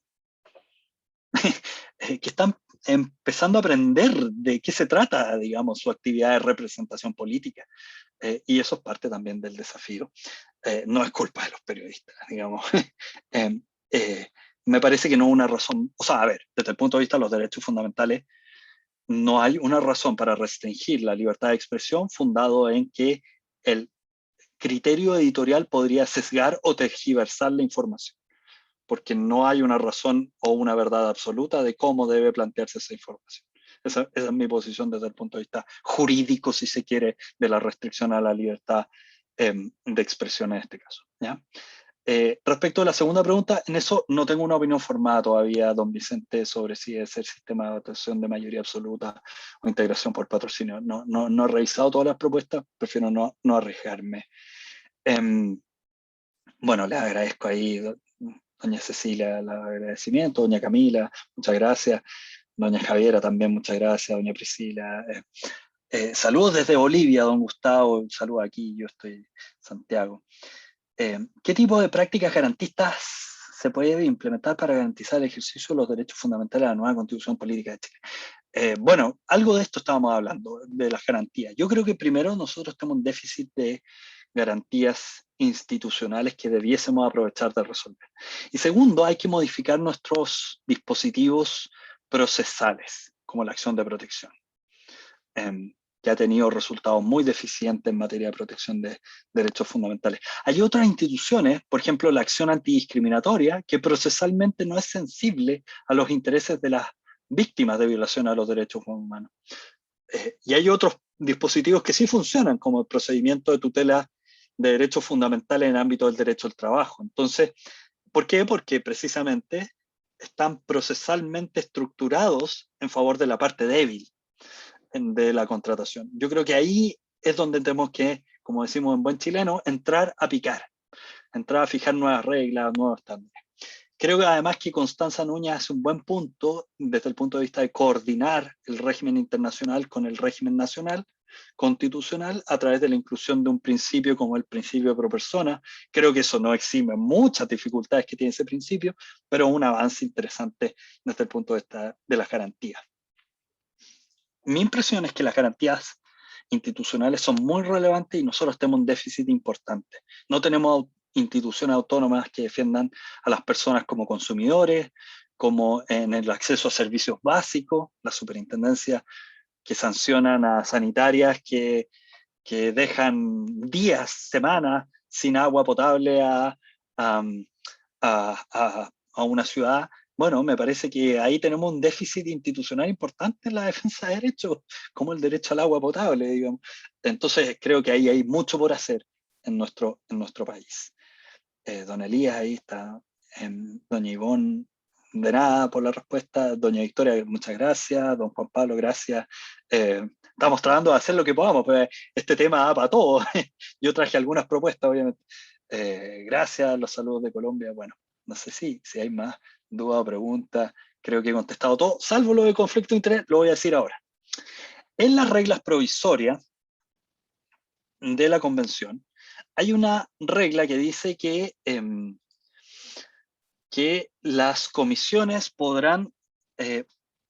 Que están empezando a aprender de qué se trata, digamos, su actividad de representación política. Y eso es parte también del desafío. No es culpa de los periodistas, digamos. Me parece que no es una razón, o sea, a ver, desde el punto de vista de los derechos fundamentales, no hay una razón para restringir la libertad de expresión fundado en que el criterio editorial podría sesgar o tergiversar la información, porque no hay una razón o una verdad absoluta de cómo debe plantearse esa información. Esa es mi posición desde el punto de vista jurídico, si se quiere, de la restricción a la libertad de expresión en este caso. ¿Ya? Respecto a la segunda pregunta, en eso no tengo una opinión formada todavía, don Vicente, sobre si es el sistema de votación de mayoría absoluta o integración por patrocinio. No he revisado todas las propuestas, prefiero no arriesgarme. Bueno, le agradezco ahí, doña Cecilia, el agradecimiento, doña Camila, muchas gracias, doña Javiera también, muchas gracias, doña Priscila. Saludos desde Bolivia, don Gustavo, saludos aquí, yo estoy en Santiago. ¿Qué tipo de prácticas garantistas se puede implementar para garantizar el ejercicio de los derechos fundamentales de la nueva Constitución Política de Chile? Bueno, algo de esto estábamos hablando, de las garantías. Yo creo que primero nosotros tenemos un déficit de garantías institucionales que debiésemos aprovechar de resolver. Y segundo, hay que modificar nuestros dispositivos procesales, como la acción de protección. que ha tenido resultados muy deficientes en materia de protección de derechos fundamentales. Hay otras instituciones, por ejemplo, la acción antidiscriminatoria, que procesalmente no es sensible a los intereses de las víctimas de violación a los derechos humanos. Y hay otros dispositivos que sí funcionan, como el procedimiento de tutela de derechos fundamentales en el ámbito del derecho al trabajo. Entonces, ¿por qué? Porque precisamente están procesalmente estructurados en favor de la parte débil de la contratación. Yo creo que ahí es donde tenemos que, como decimos en buen chileno, entrar a picar, entrar a fijar nuevas reglas, nuevos estándares. Creo que además que Constanza Núñez hace un buen punto desde el punto de vista de coordinar el régimen internacional con el régimen nacional, constitucional, a través de la inclusión de un principio como el principio pro persona. Creo que eso no exime muchas dificultades que tiene ese principio, pero un avance interesante desde el punto de vista de las garantías. Mi impresión es que las garantías institucionales son muy relevantes y nosotros tenemos un déficit importante. No tenemos instituciones autónomas que defiendan a las personas como consumidores, como en el acceso a servicios básicos, la superintendencia que sancionan a sanitarias que dejan días, semanas sin agua potable a una ciudad. Bueno, me parece que ahí tenemos un déficit institucional importante en la defensa de derechos, como el derecho al agua potable, digamos. Entonces, creo que ahí hay mucho por hacer en nuestro país. Don Elías, ahí está. Doña Ivonne, de nada por la respuesta. Doña Victoria, muchas gracias. Don Juan Pablo, gracias. Estamos tratando de hacer lo que podamos, pero este tema da para todo. Yo traje algunas propuestas, obviamente. Gracias, los saludos de Colombia. Bueno, no sé si hay más dudas o preguntas. Creo que he contestado todo, salvo lo de conflicto de interés, lo voy a decir ahora. En las reglas provisorias de la convención, hay una regla que dice que las comisiones podrán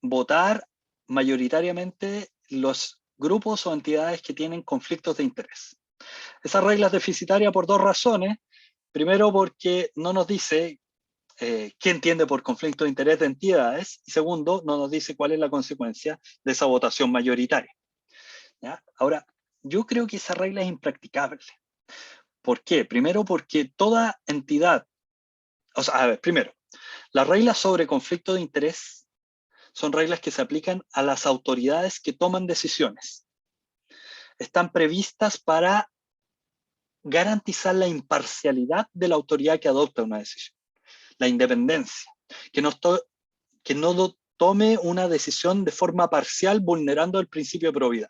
votar mayoritariamente los grupos o entidades que tienen conflictos de interés. Esa regla es deficitaria por dos razones. Primero, porque no nos dice qué entiende por conflicto de interés de entidades, y segundo, no nos dice cuál es la consecuencia de esa votación mayoritaria. ¿Ya? Ahora, yo creo que esa regla es impracticable. ¿Por qué? Primero, porque toda entidad, o sea, a ver, primero, las reglas sobre conflicto de interés son reglas que se aplican a las autoridades que toman decisiones. Están previstas para garantizar la imparcialidad de la autoridad que adopta una decisión, la independencia, que no tome una decisión de forma parcial vulnerando el principio de probidad.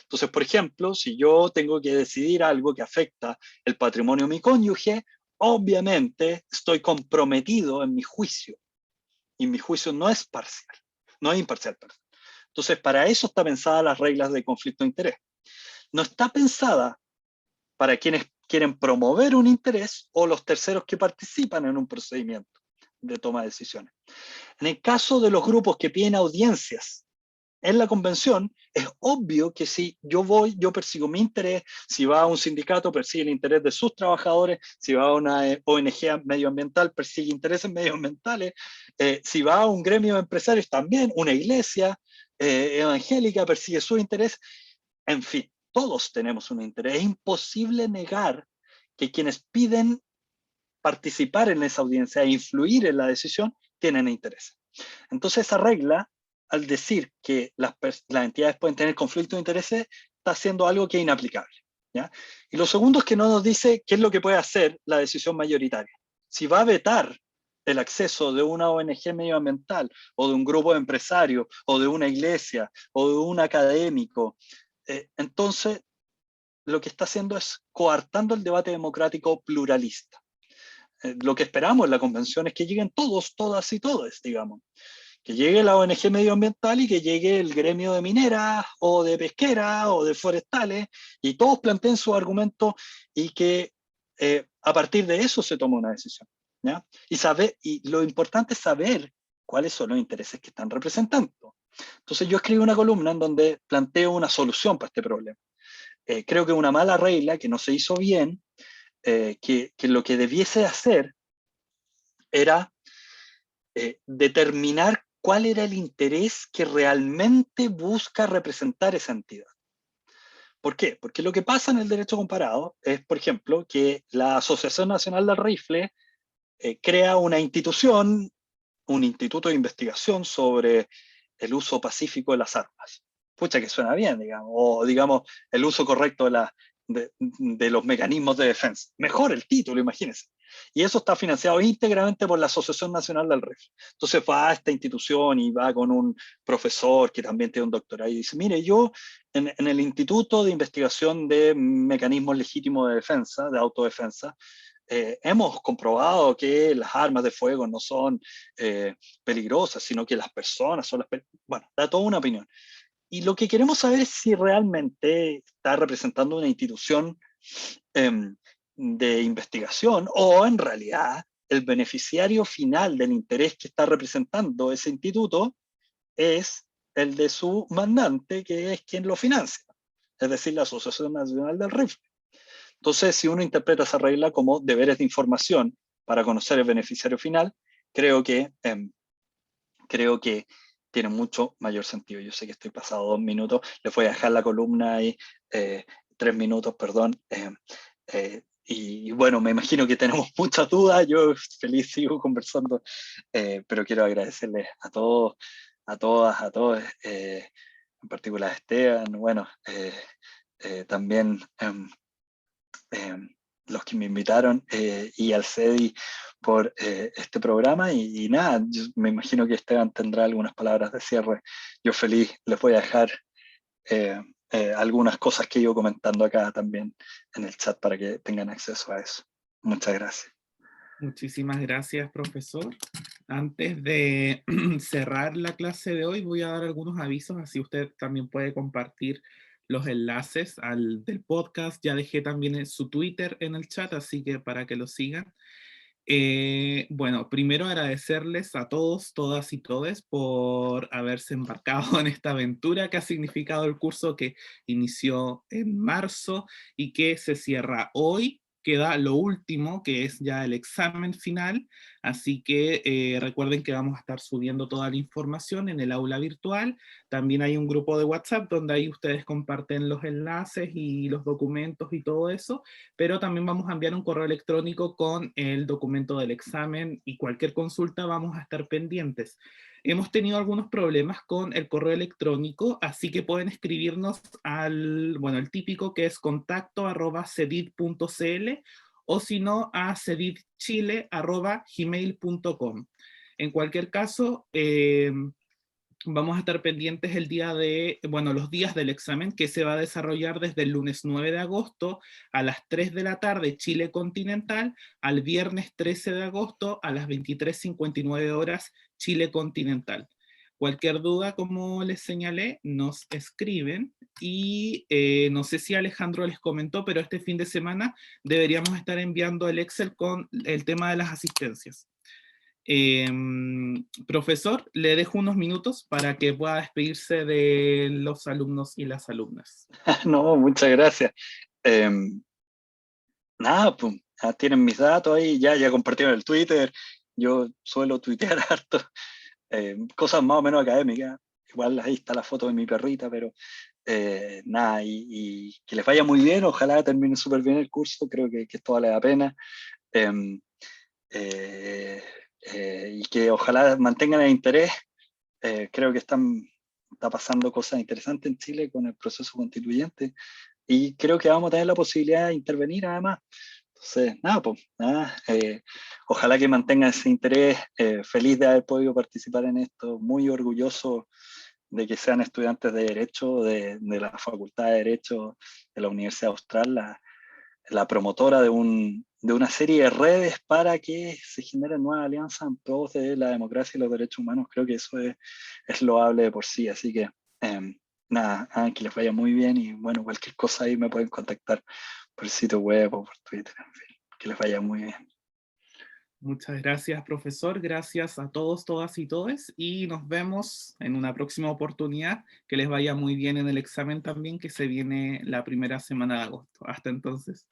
Entonces, por ejemplo, si yo tengo que decidir algo que afecta el patrimonio de mi cónyuge, obviamente estoy comprometido en mi juicio, y mi juicio no es parcial, no es imparcial. Entonces, para eso está pensada las reglas de conflicto de interés. No está pensada para quienes quieren promover un interés o los terceros que participan en un procedimiento de toma de decisiones. En el caso de los grupos que piden audiencias en la convención, es obvio que si yo voy, yo persigo mi interés, si va a un sindicato, persigue el interés de sus trabajadores, si va a una ONG medioambiental, persigue intereses medioambientales, si va a un gremio de empresarios también, una iglesia evangélica persigue su interés, en fin, todos tenemos un interés. Es imposible negar que quienes piden participar en esa audiencia e influir en la decisión tienen interés. Entonces esa regla, al decir que las entidades pueden tener conflicto de intereses, está haciendo algo que es inaplicable. ¿Ya? Y lo segundo es que no nos dice qué es lo que puede hacer la decisión mayoritaria. Si va a vetar el acceso de una ONG medioambiental, o de un grupo de empresarios, o de una iglesia, o de un académico, entonces lo que está haciendo es coartando el debate democrático pluralista. Lo que esperamos en la convención es que lleguen todos, todas y todos, digamos. Que llegue la ONG medioambiental y que llegue el gremio de mineras o de pesqueras o de forestales y todos planteen su argumento y que a partir de eso se tome una decisión. ¿Ya? Y lo importante es saber cuáles son los intereses que están representando. Entonces yo escribí una columna en donde planteo una solución para este problema. Creo que una mala regla que no se hizo bien, que lo que debiese hacer era determinar cuál era el interés que realmente busca representar esa entidad. ¿Por qué? Porque lo que pasa en el derecho comparado es, por ejemplo, que la Asociación Nacional del Rifle crea una institución, un instituto de investigación sobre el uso pacífico de las armas. Pucha, que suena bien, digamos, o digamos, el uso correcto de los mecanismos de defensa. Mejor el título, imagínense. Y eso está financiado íntegramente por la Asociación Nacional del Rifle. Entonces va a esta institución y va con un profesor que también tiene un doctorado y dice, mire, yo en el Instituto de Investigación de Mecanismos Legítimos de Defensa, de Autodefensa, hemos comprobado que las armas de fuego no son peligrosas, sino que las personas son las peligrosas. Bueno, da toda una opinión. Y lo que queremos saber es si realmente está representando una institución de investigación o en realidad el beneficiario final del interés que está representando ese instituto es el de su mandante, que es quien lo financia, es decir, la Asociación Nacional del Rifle. Entonces, si uno interpreta esa regla como deberes de información para conocer el beneficiario final, creo que tiene mucho mayor sentido. Yo sé que estoy pasado 2 minutos, les voy a dejar la columna ahí, 3 minutos, perdón. Y bueno, me imagino que tenemos muchas dudas, yo feliz sigo conversando, pero quiero agradecerles a todos, a todas, a todos, en particular a Esteban, bueno, también los que me invitaron y al CEDI por este programa y nada, yo me imagino que Esteban tendrá algunas palabras de cierre. Yo feliz les voy a dejar algunas cosas que he ido comentando acá también en el chat para que tengan acceso a eso. Muchas gracias. Muchísimas gracias, profesor. Antes de cerrar la clase de hoy, voy a dar algunos avisos, así usted también puede compartir los enlaces del podcast. Ya dejé también su Twitter en el chat, así que para que lo sigan. Bueno, primero agradecerles a todos, todas y todes por haberse embarcado en esta aventura que ha significado el curso que inició en marzo y que se cierra hoy. Queda lo último, que es ya el examen final, así que recuerden que vamos a estar subiendo toda la información en el aula virtual. También hay un grupo de WhatsApp donde ahí ustedes comparten los enlaces y los documentos y todo eso, pero también vamos a enviar un correo electrónico con el documento del examen y cualquier consulta vamos a estar pendientes. Hemos tenido algunos problemas con el correo electrónico, así que pueden escribirnos bueno, el típico que es contacto@cedid.cl o si no a cedidchile@gmail.com. En cualquier caso, vamos a estar pendientes los días del examen que se va a desarrollar desde el lunes 9 de agosto a las 3 de la tarde Chile continental, al viernes 13 de agosto a las 23:59 horas Chile continental. Cualquier duda, como les señalé, nos escriben y no sé si Alejandro les comentó, pero este fin de semana deberíamos estar enviando el Excel con el tema de las asistencias. Profesor, le dejo unos minutos para que pueda despedirse de los alumnos y las alumnas. No, muchas gracias. Nada, pues, tienen mis datos ahí, ya compartieron el Twitter, yo suelo tuitear harto, cosas más o menos académicas, igual ahí está la foto de mi perrita, pero nada, y que les vaya muy bien, ojalá terminen súper bien el curso, creo que esto vale la pena. Em, y que ojalá mantengan el interés. Creo que está pasando cosas interesantes en Chile con el proceso constituyente y creo que vamos a tener la posibilidad de intervenir además. Entonces, nada, pues, nada, ojalá que mantengan ese interés, feliz de haber podido participar en esto, muy orgulloso de que sean estudiantes de Derecho, de la Facultad de Derecho de la Universidad Austral, la promotora de una serie de redes para que se generen nuevas alianzas en pro de la democracia y los derechos humanos. Creo que eso es loable de por sí. Así que, nada, que les vaya muy bien y bueno, cualquier cosa ahí me pueden contactar por el sitio web o por Twitter, en fin, que les vaya muy bien. Muchas gracias, profesor. Gracias a todos, todas y todes. Y nos vemos en una próxima oportunidad. Que les vaya muy bien en el examen también, que se viene la primera semana de agosto. Hasta entonces.